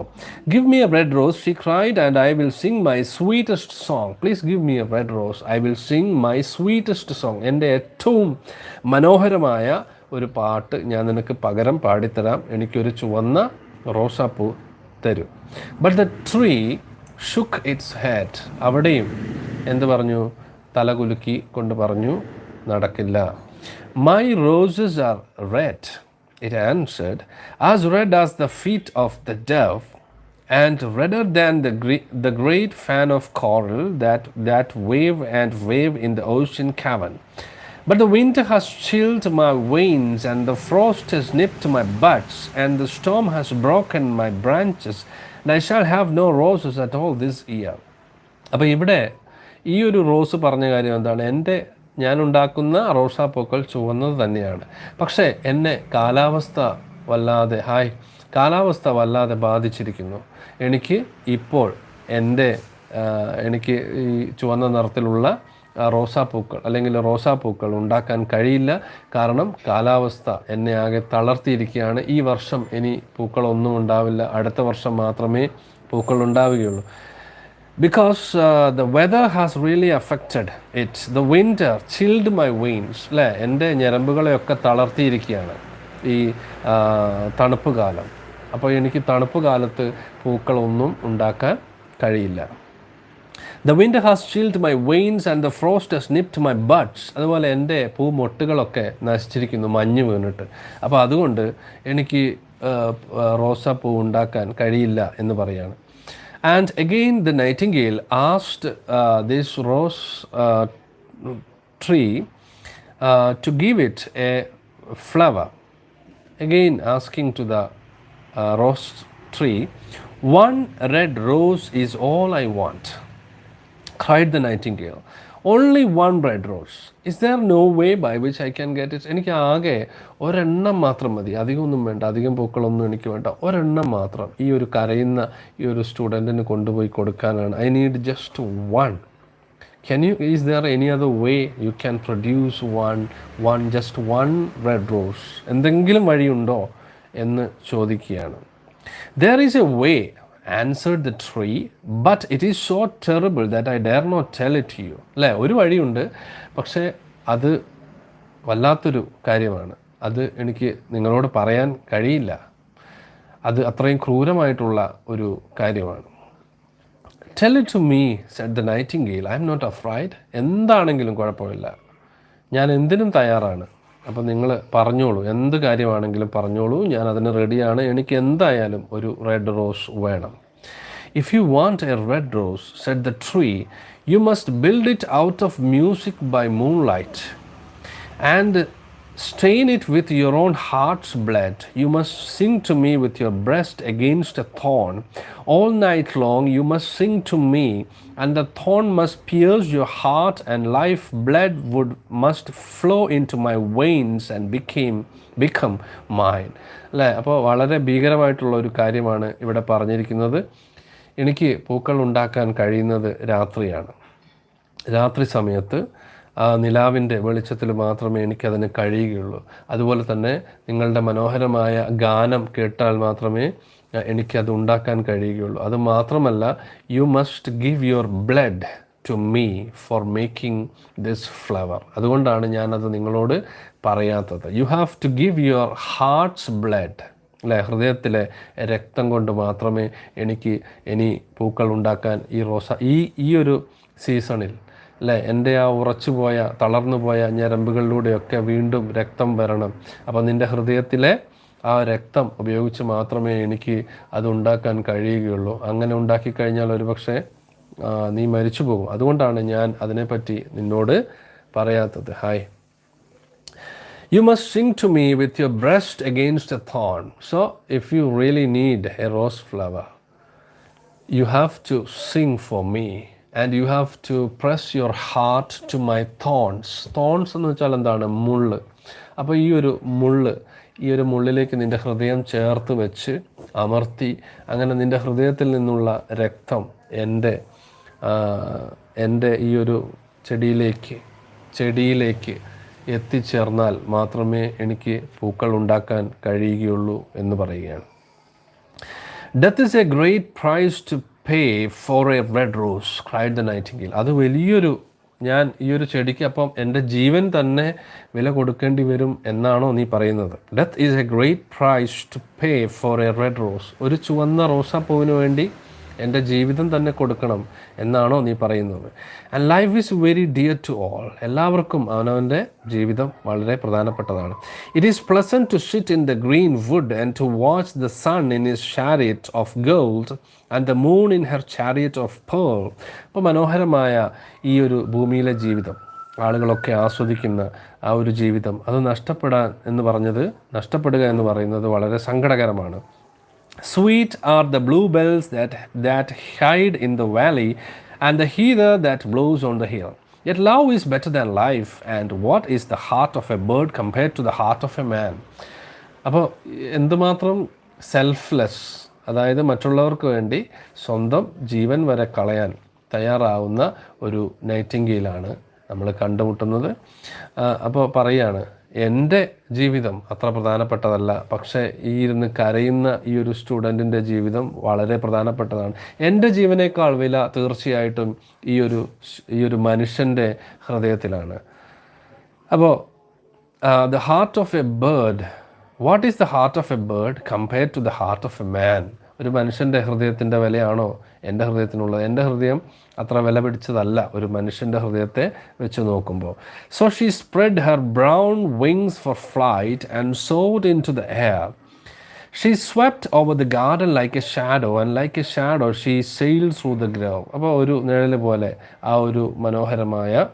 Give me a red rose, she cried, and I will sing my sweetest song. Please give me a red rose, I will sing my sweetest song. എൻ്റെ ഏറ്റവും മനോഹരമായ ഒരു പാട്ട് ഞാൻ നിനക്ക് പകരം പാടിത്തരാം, എനിക്കൊരു ചുവന്ന റോസാപ്പൂ തരൂ. But the tree shook its head. അവിടെയും എന്ത് പറഞ്ഞു? തലകുലുക്കി കൊണ്ട് പറഞ്ഞു, നടക്കില്ല. My roses are red, it answered, as red as the feet of the dove, and redder than the great fan of coral that wave and wave in the ocean cavern. But the winter has chilled my veins, and the frost has nipped my buds, and the storm has broken my branches, and I shall have no roses at all this year. അപ്പോൾ ഇവിടെ ഈ ഒരു rose പറഞ്ഞ കാര്യം എന്താണ്? ഞാനുണ്ടാക്കുന്ന റോസാപ്പൂക്കൾ ചുവന്നത് തന്നെയാണ്, പക്ഷേ എന്നെ കാലാവസ്ഥ വല്ലാതെ ബാധിച്ചിരിക്കുന്നു. എനിക്ക് ഇപ്പോൾ എനിക്ക് ഈ ചുവന്ന നിറത്തിലുള്ള റോസാപ്പൂക്കൾ അല്ലെങ്കിൽ റോസാപ്പൂക്കൾ ഉണ്ടാക്കാൻ കഴിയില്ല. കാരണം കാലാവസ്ഥ എന്നെ ആകെ തളർത്തിയിരിക്കുകയാണ്. ഈ വർഷം ഇനി പൂക്കളൊന്നും ഉണ്ടാവില്ല, അടുത്ത വർഷം മാത്രമേ പൂക്കൾ ഉണ്ടാവുകയുള്ളൂ. Because the weather has really affected it. The winter chilled my veins. അല്ലേ, എൻ്റെ ഞരമ്പുകളെയൊക്കെ തളർത്തിയിരിക്കുകയാണ് ഈ തണുപ്പ് കാലം. അപ്പോൾ എനിക്ക് തണുപ്പ് കാലത്ത് പൂക്കളൊന്നും ഉണ്ടാക്കാൻ കഴിയില്ല. The winter has chilled my veins and the frost has nipped my buds. അതുപോലെ എൻ്റെ പൂമൊട്ടുകളൊക്കെ നശിച്ചിരിക്കുന്നു മഞ്ഞ് വീണിട്ട്. അപ്പോൾ അതുകൊണ്ട് എനിക്ക് റോസാപ്പൂ ഉണ്ടാക്കാൻ കഴിയില്ല എന്ന് പറയാണ്. And again the nightingale asked this rose tree to give it a flower. Again asking to the rose tree, one red rose is all I want, cried the nightingale. Only one red rose. Is there no way by which I can get it? എനിക്ക് ആകെ ഒരെണ്ണം മാത്രം മതി, അധികമൊന്നും വേണ്ട, അധികം പൂക്കളൊന്നും എനിക്ക് വേണ്ട, ഒരെണ്ണം മാത്രം ഈ ഒരു കരയുന്ന ഈ ഒരു സ്റ്റുഡൻറ്റിന് കൊണ്ടുപോയി കൊടുക്കാനാണ്. I need just one. Is there any other way you can produce just one red rose? എന്തെങ്കിലും വഴിയുണ്ടോ എന്ന് ചോദിക്കുകയാണ്. There is a way, answered the tree, but it is so terrible that I dare not tell it to you. അല്ലേ, ഒരു വഴിയുണ്ട്, പക്ഷേ അത് വല്ലാത്തൊരു കാര്യമാണ്. അത് എനിക്ക് നിങ്ങളോട് പറയാൻ കഴിയില്ല. അത് അത്രയും ക്രൂരമായിട്ടുള്ള ഒരു കാര്യമാണ്. Tell it to me, said the nightingale. I am not afraid. എന്താണെങ്കിലും കുഴപ്പമില്ല, ഞാൻ എന്തിനും തയ്യാറാണ്. അപ്പം നിങ്ങൾ പറഞ്ഞോളൂ, എന്ത് കാര്യമാണെങ്കിലും പറഞ്ഞോളൂ, ഞാൻ അതിന് റെഡിയാണ്. എനിക്ക് എന്തായാലും ഒരു റെഡ് റോസ് വേണം. If you want a red rose, said the tree, you must build it out of music by moonlight and stain it with your own heart's blood. You must sing to me with your breast against a thorn. All night long you must sing to me, and the thorn must pierce your heart, and life blood must flow into my veins and become mine. അല്ലേ? അപ്പോൾ വളരെ ഭീകരമായിട്ടുള്ള ഒരു കാര്യമാണ് ഇവിടെ പറഞ്ഞിരിക്കുന്നത്. എനിക്ക് പൂക്കൾ ഉണ്ടാക്കാൻ കഴിയുന്നത് രാത്രിയാണ്. രാത്രി സമയത്ത് നിലാവിൻ്റെ വെളിച്ചത്തിൽ മാത്രമേ എനിക്കതിന് കഴിയുകയുള്ളൂ. അതുപോലെ തന്നെ നിങ്ങളുടെ മനോഹരമായ ഗാനം കേട്ടാൽ മാത്രമേ എനിക്കത് ഉണ്ടാക്കാൻ കഴിയുകയുള്ളൂ. അത് മാത്രമല്ല, you must give your blood to me for making this flower. അതുകൊണ്ടാണ് ഞാനത് നിങ്ങളോട് പറയാത്തത്. You have to give your heart's blood, അല്ലേ? ഹൃദയത്തിലെ രക്തം കൊണ്ട് മാത്രമേ എനിക്ക് ഇനി പൂക്കൾ ഉണ്ടാക്കാൻ ഈ ഒരു സീസണിൽ, അല്ലേ, എൻ്റെ ആ ഉറച്ചുപോയ തളർന്നു പോയ ഞരമ്പുകളിലൂടെയൊക്കെ വീണ്ടും രക്തം വരണം. അപ്പോൾ നിൻ്റെ ഹൃദയത്തിലെ ആ രക്തം ഉപയോഗിച്ച് മാത്രമേ എനിക്ക് അത് ഉണ്ടാക്കാൻ കഴിയുകയുള്ളൂ. അങ്ങനെ ഉണ്ടാക്കിക്കഴിഞ്ഞാൽ ഒരുപക്ഷെ നീ മരിച്ചു പോകും. അതുകൊണ്ടാണ് ഞാൻ അതിനെപ്പറ്റി നിന്നോട് പറയാത്തത്. Hi. You must sing to me with your breast against a thorn. So, if you really need a rose flower, you have to sing for me, and you have to press your heart to my thorns. Thorns എന്ന് വെച്ചാൽ എന്താണ്? മുള്ള്. അപ്പോൾ ഈ ഒരു മുള്ളിലേക്ക് നിൻ്റെ ഹൃദയം ചേർത്ത് വെച്ച് അമർത്തി, അങ്ങനെ നിൻ്റെ ഹൃദയത്തിൽ നിന്നുള്ള രക്തം എൻ്റെ ഈ ഒരു ചെടിയിലേക്ക് എത്തിച്ചേർന്നാൽ മാത്രമേ എനിക്ക് പൂക്കൾ ഉണ്ടാക്കാൻ കഴിയുകയുള്ളൂ എന്ന് പറയുകയാണ്. Death is a great price to pay for a red rose, cried the nightingale. അത് ഞാൻ ഈ ഒരു ചെടിക്ക് അപ്പം എൻ്റെ ജീവൻ തന്നെ വില കൊടുക്കേണ്ടി വരും എന്നാണോ നീ പറയുന്നത്? Death is a great price to pay for a red rose. ഒരു ചുവന്ന റോസാപ്പൂവിന് വേണ്ടി എൻ്റെ ജീവിതം തന്നെ കൊടുക്കണം എന്നാണോ നീ പറയുന്നത്? And life is very dear to all. എല്ലാവർക്കും അവനവൻ്റെ ജീവിതം വളരെ പ്രധാനപ്പെട്ടതാണ്. It is pleasant to sit in the green wood and to watch the sun in his chariot of gold and the moon in her chariot of pearl. അപ്പോൾ മനോഹരമായ ഈ ഒരു ഭൂമിയിലെ ജീവിതം, ആളുകളൊക്കെ ആസ്വദിക്കുന്ന ആ ഒരു ജീവിതം, അത് നഷ്ടപ്പെടുക എന്ന് പറയുന്നത് വളരെ സങ്കടകരമാണ്. Sweet are the bluebells that hide in the valley, and the heather that blows on the hill. Yet love is better than life, and what is the heart of a bird compared to the heart of a man? അപ്പോൾ എന്തുമാത്രം selfless, അതായത് മറ്റുള്ളവർക്ക് വേണ്ടി സ്വന്തം ജീവൻ വരെ കളയാൻ തയ്യാറാവുന്ന ഒരു നൈറ്റിംഗേലാണ് നമ്മൾ കണ്ടുമുട്ടുന്നത്. അപ്പോൾ പറയാണ്, എൻ്റെ ജീവിതം അത്ര പ്രധാനപ്പെട്ടതല്ല, പക്ഷേ ഈ ഇരുന്ന് കരയുന്ന ഈ ഒരു സ്റ്റുഡൻറ്റിൻ്റെ ജീവിതം വളരെ പ്രധാനപ്പെട്ടതാണ്. എൻ്റെ ജീവനേക്കാൾ വില തീർച്ചയായിട്ടും ഈ ഒരു മനുഷ്യൻ്റെ ഹൃദയത്തിലാണ്. അപ്പോൾ the heart of a bird, what is the heart of a bird compared to the heart of a man? ഒരു മനുഷ്യൻ്റെ ഹൃദയത്തിൻ്റെ വിലയാണോ എൻ്റെ ഹൃദയത്തിനുള്ളത്? എൻ്റെ ഹൃദയം അത്ര വില പിടിച്ചതല്ല ഒരു മനുഷ്യൻ്റെ ഹൃദയത്തെ വെച്ച് നോക്കുമ്പോൾ. So she spread her brown wings for flight and soared into the air. She swept over the garden like a shadow, and like a shadow she sailed through the grove. അപ്പോൾ ഒരു നിഴൽ പോലെ ആ ഒരു മനോഹരമായ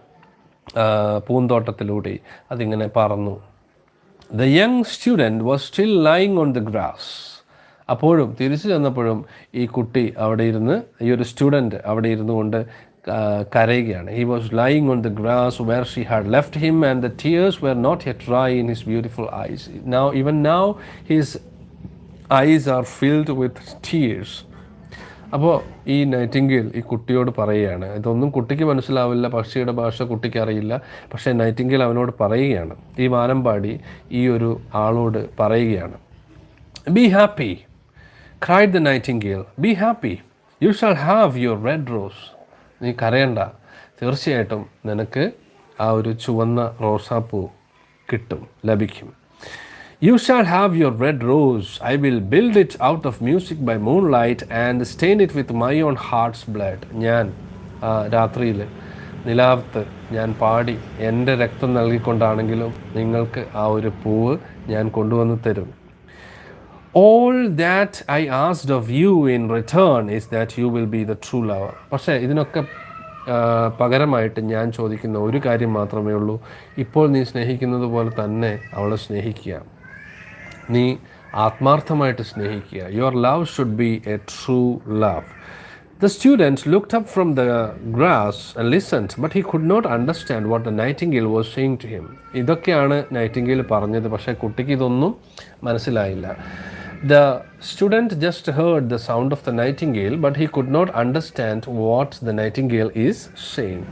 പൂന്തോട്ടത്തിലൂടെ അതിങ്ങനെ പറന്നു. The young student was still lying on the grass. അപ്പോഴും തിരിച്ചു ചെന്നപ്പോഴും ഈ ഒരു സ്റ്റുഡൻറ്റ് അവിടെ ഇരുന്നു കൊണ്ട് കരയുകയാണ്. He was lying on the grass where she had left him and the tears were not yet dry in his beautiful eyes. Now his eyes are filled with tears. അപ്പോൾ ഈ നൈറ്റിംഗേൽ ഈ കുട്ടിയോട് പറയുകയാണ്, ഇതൊന്നും കുട്ടിക്ക് മനസ്സിലാവില്ല, പക്ഷിയുടെ ഭാഷ കുട്ടിക്ക് അറിയില്ല, പക്ഷേ നൈറ്റിംഗേൽ അവനോട് പറയുകയാണ്, ഈ വാനമ്പാടി ഈ ഒരു ആളോട് പറയുകയാണ്, "Be happy," cried the nightingale. "Be happy. You shall have your red rose." നീ കരയണ്ട, തീർച്ചയായിട്ടും നിനക്ക് ആ ഒരു ചുവന്ന റോസാപ്പൂ ലഭിക്കും. You shall have your red rose. I will build it out of music by moonlight and stain it with my own heart's blood. ഞാൻ രാത്രിയിൽ നിലാവത്ത് ഞാൻ പാടി എൻ്റെ രക്തം നൽകിക്കൊണ്ടാണെങ്കിലും നിങ്ങൾക്ക് ആ ഒരു പൂവ് ഞാൻ കൊണ്ടുവന്ന് തരും. All that I asked of you in return is that you will be the true lover. പക്ഷേ ഇതിനൊക്കെ പകരമായിട്ട് ഞാൻ ചോദിക്കുന്ന ഒരു കാര്യം മാത്രമേ ഉള്ളൂ. ഇപ്പോൾ നീ സ്നേഹിക്കുന്നത് പോലെ തന്നെ അവളെ സ്നേഹിക്കുക. നീ ആത്മാർത്ഥമായിട്ട് സ്നേഹിക്കുക. Your love should be A true love. The student looked up from the grass and listened, but he could not understand what the nightingale was saying to him. ഇതൊക്കെയാണ് നൈറ്റിംഗേൽ പറഞ്ഞത്, പക്ഷേ കുട്ടിക്ക് ഇതൊന്നും മനസ്സിലായില്ല. The student just heard the sound of the nightingale, but he could not understand what the nightingale is saying.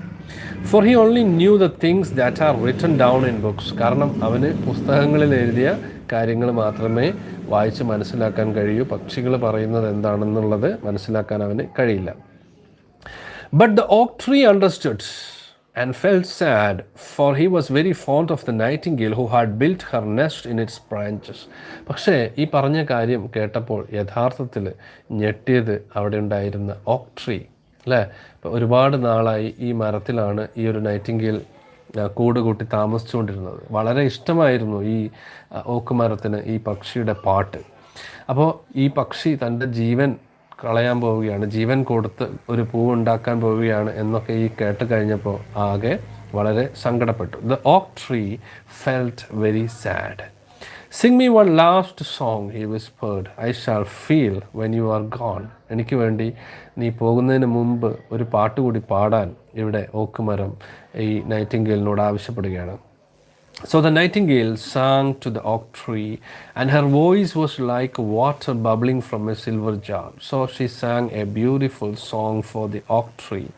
For he only knew the things that are written down in books. കാരണം അവന് പുസ്തകങ്ങളിൽ എഴുതിയ കാര്യങ്ങൾ മാത്രമേ വായിച്ച് മനസ്സിലാക്കാൻ കഴിയൂ. പക്ഷികൾ പറയുന്നത് എന്താണെന്നുള്ളത് മനസ്സിലാക്കാൻ അവന് കഴിയില്ല. But the oak tree understood and felt sad, for he was very fond of the nightingale who had built her nest in its branches. പക്ഷേ ഈ പറഞ്ഞ കാര്യം കേട്ടപ്പോൾ യഥാർത്ഥത്തിൽ ഞെട്ടിയത് അവിടെ ഉണ്ടായിരുന്ന ഓക്ക് ട്രീ അല്ലേ. ഇപ്പോൾ ഒരുപാട് നാളായി ഈ മരത്തിലാണ് ഈ ഒരു നൈറ്റിംഗേൽ കൂട് കൂട്ടി താമസിച്ചുകൊണ്ടിരുന്നത്. വളരെ ഇഷ്ടമായിരുന്നു ഈ ഓക്ക് മരത്തിന് ഈ പക്ഷിയുടെ പാട്ട്. അപ്പോൾ ഈ പക്ഷി തൻ്റെ ജീവൻ കളയാൻ പോവുകയാണ്, ജീവൻ കൊടുത്ത് ഒരു പൂവുണ്ടാക്കാൻ പോവുകയാണ് എന്നൊക്കെ ഈ കേട്ട് കഴിഞ്ഞപ്പോൾ ആകെ വളരെ സങ്കടപ്പെട്ടു. The oak tree felt very sad. Sing me one last song, he whispered. I shall feel when you are gone. എനിക്ക് വേണ്ടി നീ പോകുന്നതിന് മുമ്പ് ഒരു പാട്ട് കൂടി പാടാൻ ഇവിടെ ഓക്ക് മരം ഈ നൈറ്റിംഗേലിനോട് ആവശ്യപ്പെടുകയാണ്. So the nightingale sang to the oak tree, and her voice was like water bubbling from a silver jar. So she sang a beautiful song for the oak tree.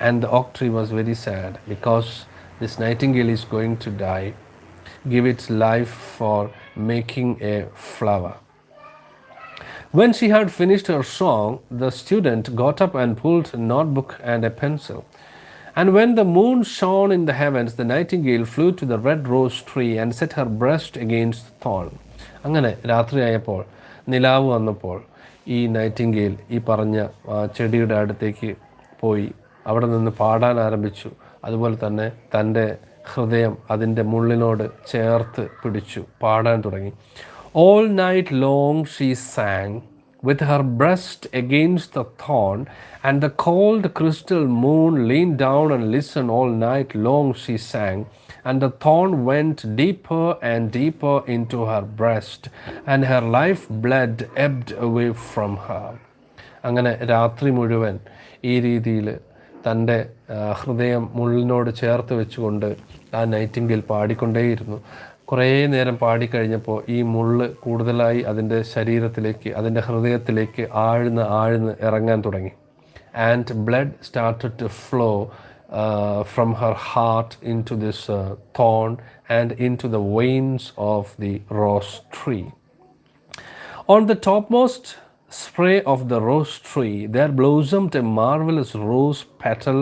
And the oak tree was very sad because this nightingale is going to die, give its life for making a flower. When she had finished her song, the student got up and pulled a notebook and a pencil. And when the moon shone in the heavens, the nightingale flew to the red rose tree and set her breast against the thorn. അങ്ങനെ രാത്രിയായപ്പോൾ നിലാവ് വന്നപ്പോൾ ഈ Nightingale ഈ പറഞ്ഞ ചെടിയുടെ അടുത്തേക്ക് പോയി അവിടെ നിന്ന് പാടാൻ ആരംഭിച്ചു. അതുപോലെ തന്നെ തൻ്റെ ഹൃദയം അതിൻ്റെ മുള്ളിനോട് ചേർത്ത് പിടിച്ചു പാടാൻ തുടങ്ങി. All night long she sang, with her breast against the thorn, and the cold crystal moon leaned down and listened. All night long she sang, and the thorn went deeper and deeper into her breast, and her life blood ebbed away from her. അങ്ങനെ രാത്രി മുഴുവൻ ഈ രീതിയിൽ തൻ്റെ ഹൃദയം മുള്ളിനോട് ചേർത്ത് വെച്ചുകൊണ്ട് ആ നൈറ്റിംഗേൽ പാടിക്കൊണ്ടേയിരുന്നു. കുറേ നേരം പാടിക്കഴിഞ്ഞപ്പോൾ ഈ മുള്ള് കൂടുതലായി അതിൻ്റെ ശരീരത്തിലേക്ക് അതിൻ്റെ ഹൃദയത്തിലേക്ക് ആഴ്ന്ന് ഇറങ്ങാൻ തുടങ്ങി. And blood started to flow from her heart into this thorn and into the veins of the rose tree. On the topmost spray of the rose tree there blossomed a marvelous rose petal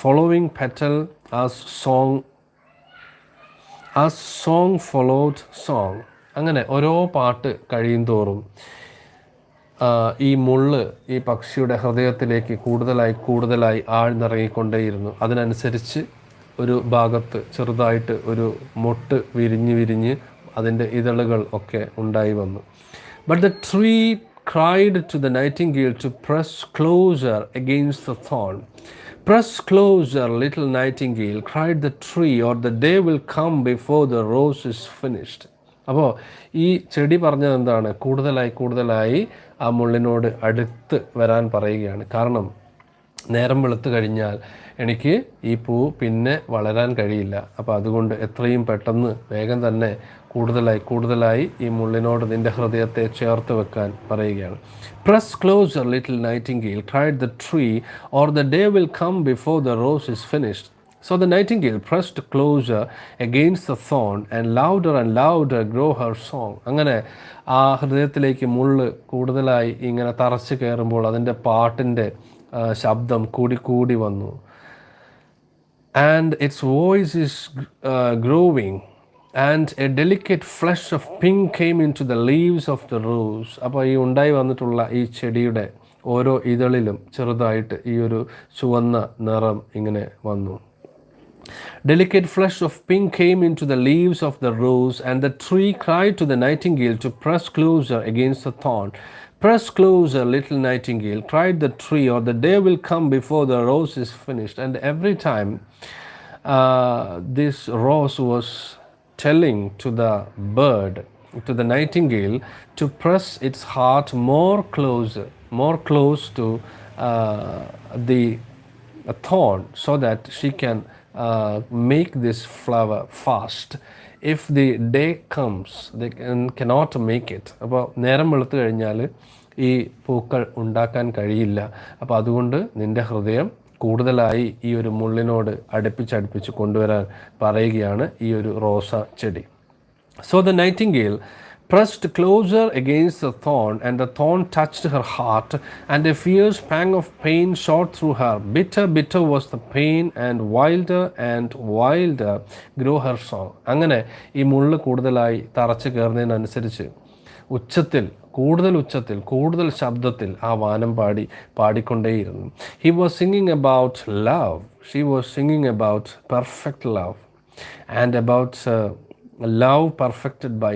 following petal as song followed song. അങ്ങനെ ഓരോ പാട്ട് കഴിയും തോറും ഈ മുള്ള് ഈ പക്ഷിയുടെ ഹൃദയത്തിലേക്ക് കൂടുതലായി ആഴ്ന്നിറങ്ങിക്കൊണ്ടേയിരുന്നു. അതിനനുസരിച്ച് ഒരു ഭാഗത്ത് ചെറുതായിട്ട് ഒരു മൊട്ട് വിരിഞ്ഞ് അതിൻ്റെ ഇതളുകൾ ഒക്കെ ഉണ്ടായി വന്നു. But the tree cried to the nightingale to press closer against the thorn. Press closer, little nightingale, cried the tree, or the day will come before the rose is finished. അപ്പോൾ ഈ ചെടി പറഞ്ഞത് എന്താണ്? കൂടുതലായി ആ മുള്ളിനോട് അടുത്ത് വരാൻ പറയുകയാണ്. കാരണം നേരം വെളുത്ത് കഴിഞ്ഞാൽ എനിക്ക് ഈ പൂ പിന്നെ വളരാൻ കഴിയില്ല. അപ്പോൾ അതുകൊണ്ട് എത്രയും പെട്ടെന്ന് വേഗം തന്നെ കൂടുതലായി ഈ മുള്ളിനോട് നിൻ്റെ ഹൃദയത്തെ ചേർത്ത് വെക്കാൻ പറയുകയാണ്. Press closer, little nightingale, cried the tree, or the day will come before the rose is finished. So the nightingale pressed closer against the thorn, and louder grew her song. അങ്ങനെ ആ ഹൃദയത്തിലേക്ക് മുള്ള് കൂടുതലായി ഇങ്ങനെ തറച്ച് കയറുമ്പോൾ അതിൻ്റെ പാട്ടിൻ്റെ ശബ്ദം കൂടി വന്നു. And its voice is growing and a delicate flush of pink came into the leaves of the rose. അപ്പോൾ ഈ ഉണ്ടായി വന്നിട്ടുള്ള ഈ ചെടിയുടെ ഓരോ ഇതളിലും ചെറുതായിട്ട് ഈ ഒരു ചുവന്ന നിറം ഇങ്ങനെ വന്നു. Delicate flush of pink came into the leaves of the rose, and the tree cried to the nightingale to press closer against the thorn. Press closer, little nightingale, cried the tree, or the day will come before the rose is finished. And every time this rose was telling to the bird, to the nightingale, to press its heart more close to the thorn, so that she can make this flower fast. If the day comes, they cannot make it. അപ്പോൾ നേരം വെളുത്തു കഴിഞ്ഞാൽ ഈ പൂക്കൾ ഉണ്ടാക്കാൻ കഴിയില്ല. അപ്പോൾ അതുകൊണ്ട് നിൻ്റെ ഹൃദയം കൂടുതലായി ഈ ഒരു മുള്ളിനോട് അടുപ്പിച്ചടുപ്പിച്ച് കൊണ്ടുവരാൻ പറയുകയാണ് ഈ ഒരു റോസ ചെടി. So the nightingale pressed closer against the thorn, and the thorn touched her heart, and a fierce pang of pain shot through her. Bitter, bitter was the pain, and wilder grew her song. അങ്ങനെ ഈ മുള്ള് കൂടുതലായി തറച്ച് കയറുന്നതിനനുസരിച്ച് കൂടുതൽ ശബ്ദത്തിൽ ആ വാനം പാടിക്കൊണ്ടേയിരുന്നു. He was singing about love. She was singing about perfect love, and about love perfected by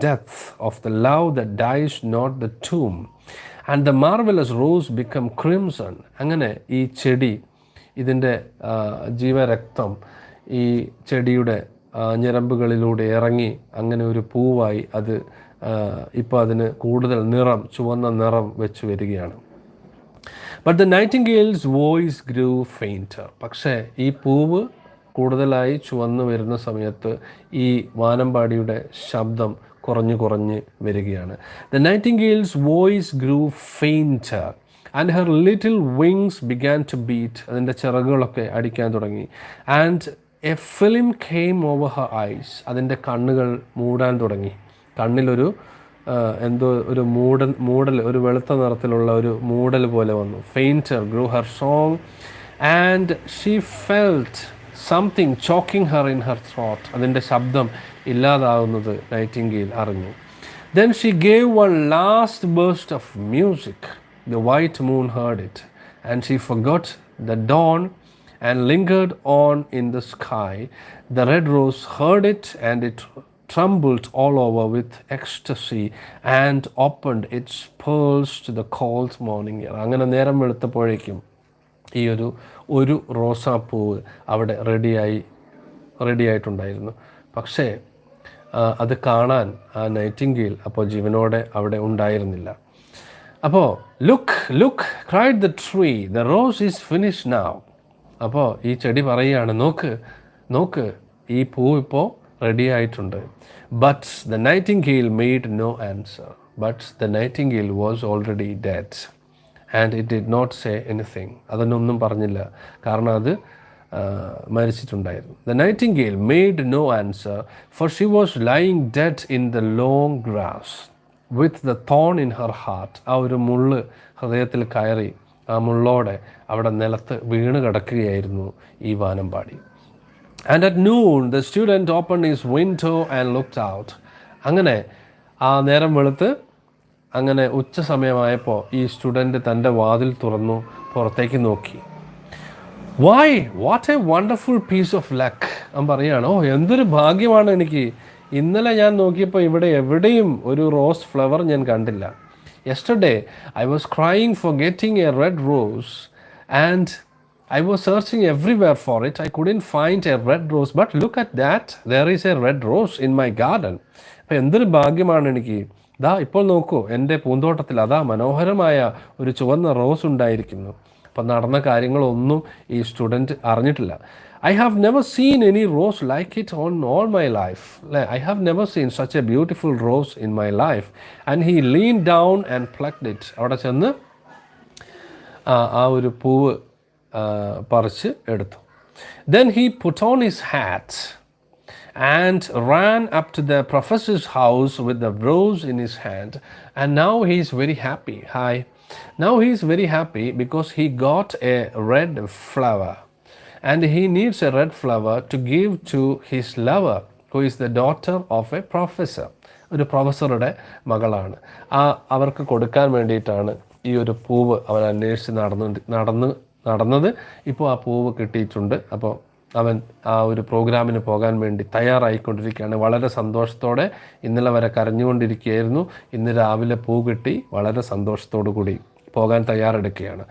death, of the love that dies not, the tomb. And the marvelous rose become crimson. അങ്ങനെ ഈ ചെടി, ഇതിൻ്റെ ജീവരക്തം ഈ ചെടിയുടെ ഞരമ്പുകളിലൂടെ ഇറങ്ങി അങ്ങനെ ഒരു പൂവായി അത് ഇപ്പോൾ അതിന് കൂടുതൽ ചുവന്ന നിറം വെച്ച് വരികയാണ്. But the nightingale's voice grew fainter. പക്ഷേ ഈ പൂവ് കൂടുതലായി ചുവന്നു വരുന്ന സമയത്ത് ഈ വാനമ്പാടിയുടെ ശബ്ദം കുറഞ്ഞ് വരികയാണ്. The nightingale's voice grew fainter, and her little wings began to beat. അതിൻ്റെ ചിറകുകളൊക്കെ അടിക്കാൻ തുടങ്ങി. And a film came over her eyes. അതിൻ്റെ കണ്ണുകൾ മൂടാൻ തുടങ്ങി. കണ്ണിലൊരു എന്തോ ഒരു മൂടൽ ഒരു വെളുത്ത നിറത്തിലുള്ള ഒരു മൂടൽ പോലെ വന്നു. Fainter grew her song, and she felt something choking her in her throat. അതിൻ്റെ ശബ്ദം ഇല്ലാതാവുന്നത് നൈറ്റിംഗേൽ അറിഞ്ഞു. Then she gave one last burst of music. The white moon heard it, and she forgot the dawn and lingered on in the sky. The red rose heard it, and it trembled all over with ecstasy and opened its pearls to the cold morning air. അങ്ങനെ നേരം വെളുത്തപ്പോഴേക്കും ഈ ഒരു റോസാപ്പൂവ് അവിടെ റെഡിയായിട്ടുണ്ടായിരുന്നു. പക്ഷേ അത് കാണാൻ ആ Nightingale അപ്പോൾ ജീവനോടെ അവിടെ ഉണ്ടായിരുന്നില്ല. അപ്പോൾ look cried the tree, the rose is finished now. അപ്പോൾ ഈ ചെടി പറയുകയാണ്, നോക്ക് ഈ പൂ ഇപ്പോൾ റെഡി ആയിട്ടുണ്ട്. But the nightingale made no answer. But the nightingale was already dead, and it did not say anything. അതൊന്നും പറഞ്ഞില്ല, കാരണം അത് മരിച്ചിട്ടുണ്ടായിരുന്നു. The nightingale made no answer, for she was lying dead in the long grass with the thorn in her heart. ആ ഒരു മുള്ള് ഹൃദയത്തിൽ കയറി ആ മുള്ളോടെ അവിടെ നിലത്ത് വീണ് കിടക്കുകയായിരുന്നു ഈ വാനമ്പാടി. And at noon the student opened his window and looked out. അങ്ങനെ ആ നേരം വെളുത്ത് അങ്ങനെ ഉച്ച സമയമായപ്പോൾ ഈ സ്റ്റുഡൻറ്റ് തൻ്റെ വാതിൽ തുറന്നു പുറത്തേക്ക് നോക്കി. Why, what a wonderful piece of luck. അവൻ പറയുകയാണ്, എന്തൊരു ഭാഗ്യമാണ് എനിക്ക്. ഇന്നലെ ഞാൻ നോക്കിയപ്പോൾ ഇവിടെ എവിടെയും ഒരു റോസ് ഫ്ലവർ ഞാൻ കണ്ടില്ല. Yesterday I was crying for getting a red rose, and I was searching everywhere for it. I couldn't find a red rose, but look at that, there is a red rose in my garden. അപ്പോൾ എന്തൊരു ഭാഗ്യമാണ് എനിക്ക്. ഇപ്പോൾ നോക്കൂ, എൻ്റെ പൂന്തോട്ടത്തിൽ അതാ മനോഹരമായ ഒരു ചുവന്ന റോസ് ഉണ്ടായിരിക്കുന്നു. അപ്പം നടന്ന കാര്യങ്ങളൊന്നും ഈ സ്റ്റുഡൻറ്റ് അറിഞ്ഞിട്ടില്ല. I have never seen any rose like it on all my life. I have never seen such a beautiful rose in my life. And he leaned down and plucked it. അവിടെ ചെന്ന് ആ ഒരു പൂവ് പറിച്ച് എടുത്തു. Then he put on his hat and ran up to the professor's house with the rose in his hand. And now he is very happy. Now he is very happy because he got a red flower. And he needs a red flower to give to his lover who is the daughter of a professor. ഒരു പ്രൊഫസറുടെ മകളാണ്. അവർക്ക് കൊടുക്കാൻ വേണ്ടിയിട്ടാണ് ഈ ഒരു പൂവ് അവൻ അന്വേഷിച്ച് നടന്നത്. ഇപ്പോൾ ആ പൂവ് കിട്ടിയിട്ടുണ്ട്. അപ്പോൾ അവൻ ആ ഒരു പ്രോഗ്രാമിന് പോകാൻ വേണ്ടി തയ്യാറായിക്കൊണ്ടിരിക്കുകയാണ്. വളരെ സന്തോഷത്തോടെ ഇന്നലെ വരെ കരഞ്ഞുകൊണ്ടിരിക്കുകയായിരുന്നു. ഇന്ന് രാവിലെ പൂ കിട്ടി, വളരെ സന്തോഷത്തോടു കൂടി പോകാൻ തയ്യാറെടുക്കുകയാണ്.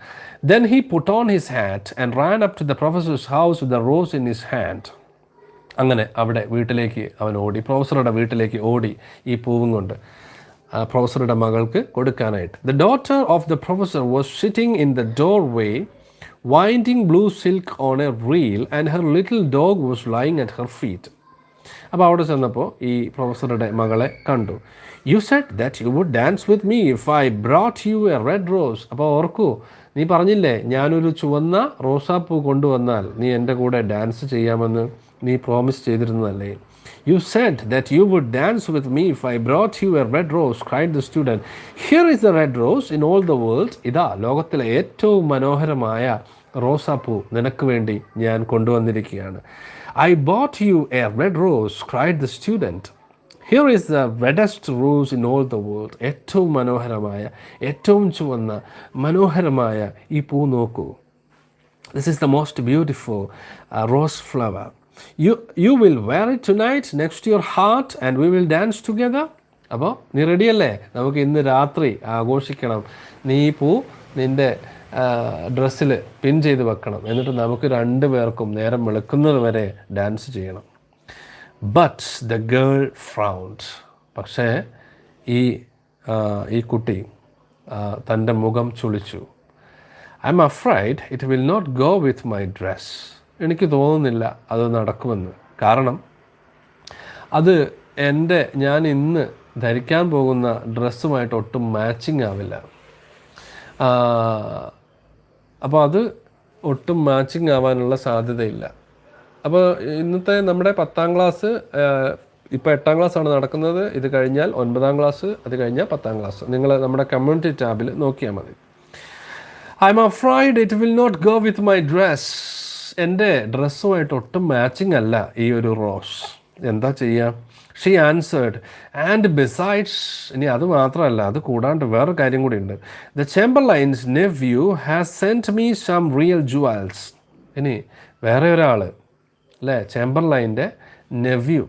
Then he put on his hat and ran up to the professor's house with the rose in his hand. അങ്ങനെ അവിടെ വീട്ടിലേക്ക് അവൻ ഓടി, പ്രൊഫസറുടെ വീട്ടിലേക്ക് ഓടി ഈ പൂവും കൊണ്ട് പ്രൊഫസറുടെ മകൾക്ക് കൊടുക്കാനായിട്ട്. The daughter of the professor was sitting in the doorway winding blue silk on a reel and her little dog was lying at her feet. അപ്പോൾ അവിടെ ചെന്നപ്പോൾ ഈ പ്രൊഫസറുടെ മകളെ കണ്ടു. You said that you would dance with me if I brought you a red rose. അപ്പോൾ ഓർക്കൂ, നീ പറഞ്ഞില്ലേ ഞാനൊരു ചുവന്ന റോസാപ്പൂ കൊണ്ടുവന്നാൽ നീ എൻ്റെ കൂടെ ഡാൻസ് ചെയ്യാമെന്ന് നീ promise ചെയ്തിരുന്നതല്ലേ? You said that you would dance with me if I brought you a red rose, cried the student. Here is the red rose in all the world. ഇതാ ലോകത്തിലെ ഏറ്റവും മനോഹരമായ റോസാപ്പൂ നിനക്ക് വേണ്ടി ഞാൻ കൊണ്ടുവന്നിരിക്കുകയാണ്. I bought you a red rose, cried the student. Here is the reddest rose in all the world. ഏറ്റവും മനോഹരമായ, ഏറ്റവും ചുവന്ന മനോഹരമായ ഈ പൂ നോക്കൂ. This is the most beautiful rose flower. You will wear it tonight next to your heart and we will dance together. അപ്പോൾ നീ റെഡിയല്ലേ? നമുക്ക് ഇന്ന് രാത്രി ആഘോഷിക്കണം. നീ ഈ പൂ നിൻ്റെ ഡ്രസ്സിൽ പിൻ ചെയ്ത് വെക്കണം. എന്നിട്ട് നമുക്ക് രണ്ടു പേർക്കും നേരം വെളുക്കുന്നത് വരെ ഡാൻസ് ചെയ്യണം. But the girl frowned. പക്ഷേ ഈ കുട്ടി തൻ്റെ മുഖം ചുളിച്ചു. I'm afraid it will not go with my dress. എനിക്ക് തോന്നുന്നില്ല അത് നടക്കുമെന്ന്. കാരണം അത് ഞാൻ ഇന്ന് ധരിക്കാൻ പോകുന്ന ഡ്രസ്സുമായിട്ട് ഒട്ടും മാച്ചിങ് ആവില്ല. അപ്പോൾ അത് ഒട്ടും മാച്ചിങ് ആവാനുള്ള സാധ്യതയില്ല. അപ്പോൾ ഇന്നത്തെ നമ്മുടെ 10ാം ക്ലാസ്, ഇപ്പോൾ 8ാം ക്ലാസ്സാണ് നടക്കുന്നത്. ഇത് കഴിഞ്ഞാൽ 9ാം ക്ലാസ്, അത് കഴിഞ്ഞാൽ 10ാം ക്ലാസ്. നിങ്ങൾ നമ്മുടെ കമ്മ്യൂണിറ്റി ടാബിൽ നോക്കിയാൽ മതി. I'm afraid it will not go with my dress. എൻ്റെ ഡ്രസ്സുമായിട്ട് ഒട്ടും മാച്ചിങ് അല്ല ഈ ഒരു റോസ്. എന്താ ചെയ്യുക? She answered. ആൻഡ് ബിസൈഡ്സ്, ഇനി അത് മാത്രമല്ല, അത് കൂടാണ്ട് വേറൊരു കാര്യം കൂടി ഉണ്ട്. The Chamberlain's nephew has sent me some real jewels. ഇനി വേറെ ഒരാൾ അല്ലേ, ചേംബർലൈൻ്റെ നെവ്യൂ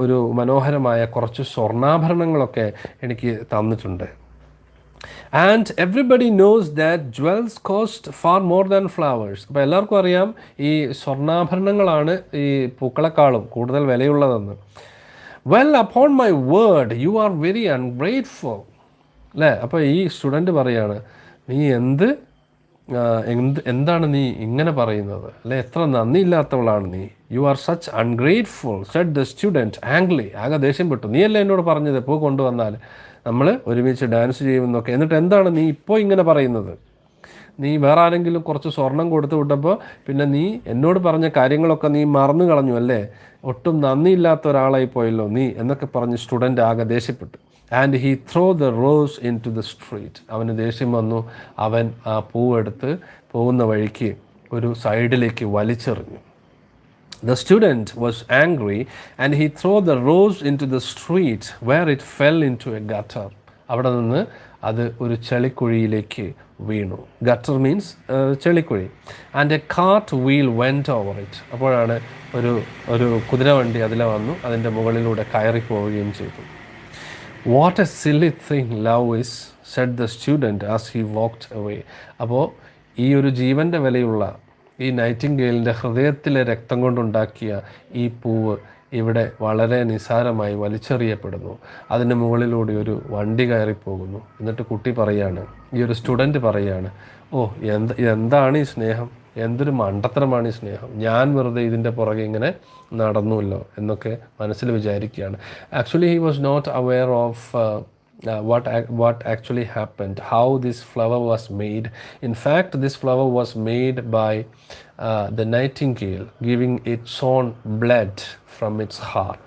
ഒരു മനോഹരമായ കുറച്ച് സ്വർണ്ണാഭരണങ്ങളൊക്കെ എനിക്ക് തന്നിട്ടുണ്ട്. And everybody knows that jewels cost far more than flowers. അപ്പോൾ എല്ലാവർക്കും അറിയാം ഈ സ്വർണ്ണാഭരണങ്ങളാണ് ഈ പൂക്കളെക്കാളും കൂടുതൽ വിലയുള്ളതെന്ന്. Well upon my word you are very ungrateful. അല്ലേ? അപ്പോൾ ഈ സ്റ്റുഡൻറ്റ് പറയാണ്, നീ എന്താണ് നീ ഇങ്ങനെ പറയുന്നത്? അല്ലെ, എത്ര നന്ദിയില്ലാത്തവളാണ് നീ. You are such ungrateful, said the student angrily. ആകെ ദേഷ്യം പെട്ടു. നീയല്ലേ എന്നോട് പറഞ്ഞത് പൂ കൊണ്ടുവന്നാൽ നമ്മൾ ഒരുമിച്ച് ഡാൻസ് ചെയ്യുമെന്നൊക്കെ, എന്നിട്ട് എന്താണ് നീ ഇപ്പോൾ ഇങ്ങനെ പറയുന്നത്? നീ വേറെ ആരെങ്കിലും കുറച്ച് സ്വർണം കൊടുത്തു വിട്ടപ്പോൾ പിന്നെ നീ എന്നോട് പറഞ്ഞ കാര്യങ്ങളൊക്കെ നീ മറന്നു കളഞ്ഞു അല്ലേ? ഒട്ടും നന്ദിയില്ലാത്ത ഒരാളായി പോയല്ലോ നീ എന്നൊക്കെ പറഞ്ഞ് സ്റ്റുഡൻറ്റ് ആകെ ദേഷ്യപ്പെട്ടു. And he throw the rose into the street. അവന് ദേഷ്യം വന്നു. അവൻ ആ പൂവെടുത്ത് പോകുന്ന വഴിക്ക് ഒരു സൈഡിലേക്ക് വലിച്ചെറിഞ്ഞു. The student was angry and he threw the rose into the street where it fell into a gutter. അവിടെ നിന്ന് അത് ഒരു ചെളിക്കുഴിയിലേക്ക് വീണു. ഗട്ടർ മീൻസ് ചെളിക്കുഴി. And a cart wheel went over it. അപ്പോഴാണ് ഒരു കുതിരവണ്ടി അതിലെ വന്നു, അതിൻ്റെ മുകളിലൂടെ കയറിപ്പോവുകയും ചെയ്തു. What a silly thing love is, said the student as he walked away. അപ്പോൾ ഈ ഒരു ജീവൻ്റെ വിലയുള്ള ഈ നൈറ്റിംഗേലിൻ്റെ ഹൃദയത്തിലെ രക്തം കൊണ്ടുണ്ടാക്കിയ ഈ പൂവ് ഇവിടെ വളരെ നിസ്സാരമായി വലിച്ചെറിയപ്പെടുന്നു. അതിന് മുകളിലൂടെ ഒരു വണ്ടി കയറിപ്പോകുന്നു. എന്നിട്ട് കുട്ടി പറയാണ്, ഈ ഒരു സ്റ്റുഡൻറ്റ് പറയാണ്, ഓ എന്താണ് ഈ സ്നേഹം, എന്തൊരു മണ്ടത്തരമാണ് ഈ സ്നേഹം, ഞാൻ വെറുതെ ഇതിൻ്റെ പുറകെ ഇങ്ങനെ നടന്നുവല്ലോ എന്നൊക്കെ മനസ്സിൽ വിചാരിക്കുകയാണ്. Actually he was not aware of what actually happened, how this flower was made. In fact, this flower was made by the nightingale giving its own blood from its heart.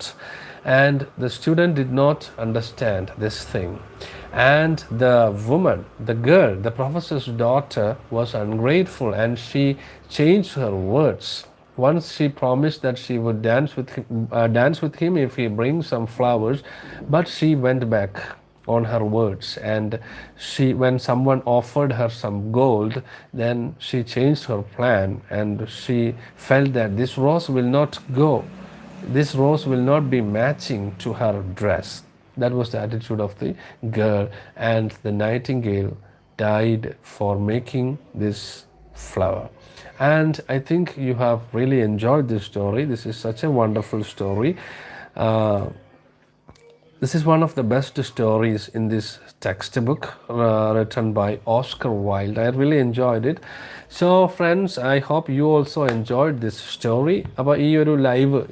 And the student did not understand this thing. And the woman, the girl, the professor's daughter was ungrateful and she changed her words. once she promised that she would dance with him if he brings some flowers, but she went back on her words, and when someone offered her some gold, then she changed her plan, and she felt that this rose will not be matching to her dress. That was the attitude of the girl, and the nightingale died for making this flower. And I think you have really enjoyed this story. This is such a wonderful story. This is one of the best stories in this textbook written by Oscar Wilde. I really enjoyed it. So friends, I hope you also enjoyed this story. അപ്പോൾ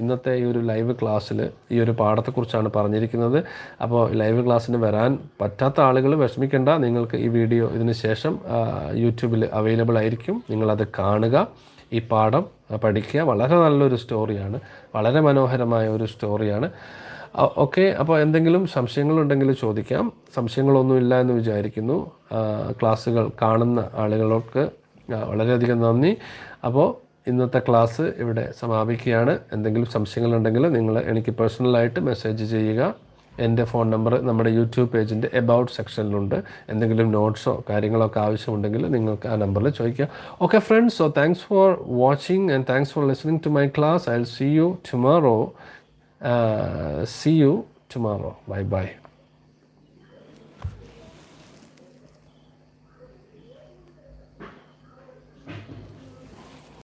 ഇന്നത്തെ ഈ ഒരു live ക്ലാസ്സിൽ ഈ ഒരു പാഠത്തെക്കുറിച്ചാണ് പറഞ്ഞിരിക്കുന്നത്. അപ്പോൾ live ക്ലാസ്സിന് വരാൻ പറ്റാത്ത ആളുകൾ വിഷമിക്കേണ്ട. നിങ്ങൾക്ക് ഈ വീഡിയോ ഇതിന് ശേഷം യൂട്യൂബിൽ അവൈലബിൾ ആയിരിക്കും. നിങ്ങളത് കാണുക, ഈ പാഠം പഠിക്കുക. വളരെ നല്ലൊരു സ്റ്റോറിയാണ്, വളരെ മനോഹരമായ ഒരു സ്റ്റോറിയാണ്. ഓക്കെ, അപ്പോൾ എന്തെങ്കിലും സംശയങ്ങളുണ്ടെങ്കിൽ ചോദിക്കാം. സംശയങ്ങളൊന്നുമില്ല എന്ന് വിചാരിക്കുന്നു. ക്ലാസ്സുകൾ കാണുന്ന ആളുകൾക്ക് വളരെയധികം നന്ദി. അപ്പോൾ ഇന്നത്തെ ക്ലാസ് ഇവിടെ സമാപിക്കുകയാണ്. എന്തെങ്കിലും സംശയങ്ങളുണ്ടെങ്കിൽ നിങ്ങൾ എനിക്ക് പേഴ്സണലായിട്ട് മെസ്സേജ് ചെയ്യുക. എൻ്റെ ഫോൺ നമ്പർ നമ്മുടെ യൂട്യൂബ് പേജിൻ്റെ എബൌട്ട് സെക്ഷനിലുണ്ട്. എന്തെങ്കിലും നോട്ട്സോ കാര്യങ്ങളൊക്കെ ആവശ്യമുണ്ടെങ്കിൽ നിങ്ങൾക്ക് ആ നമ്പറിൽ ചോദിക്കുക. Okay friends, so thanks for watching and thanks for listening to my class. I will see you tomorrow. Bye bye.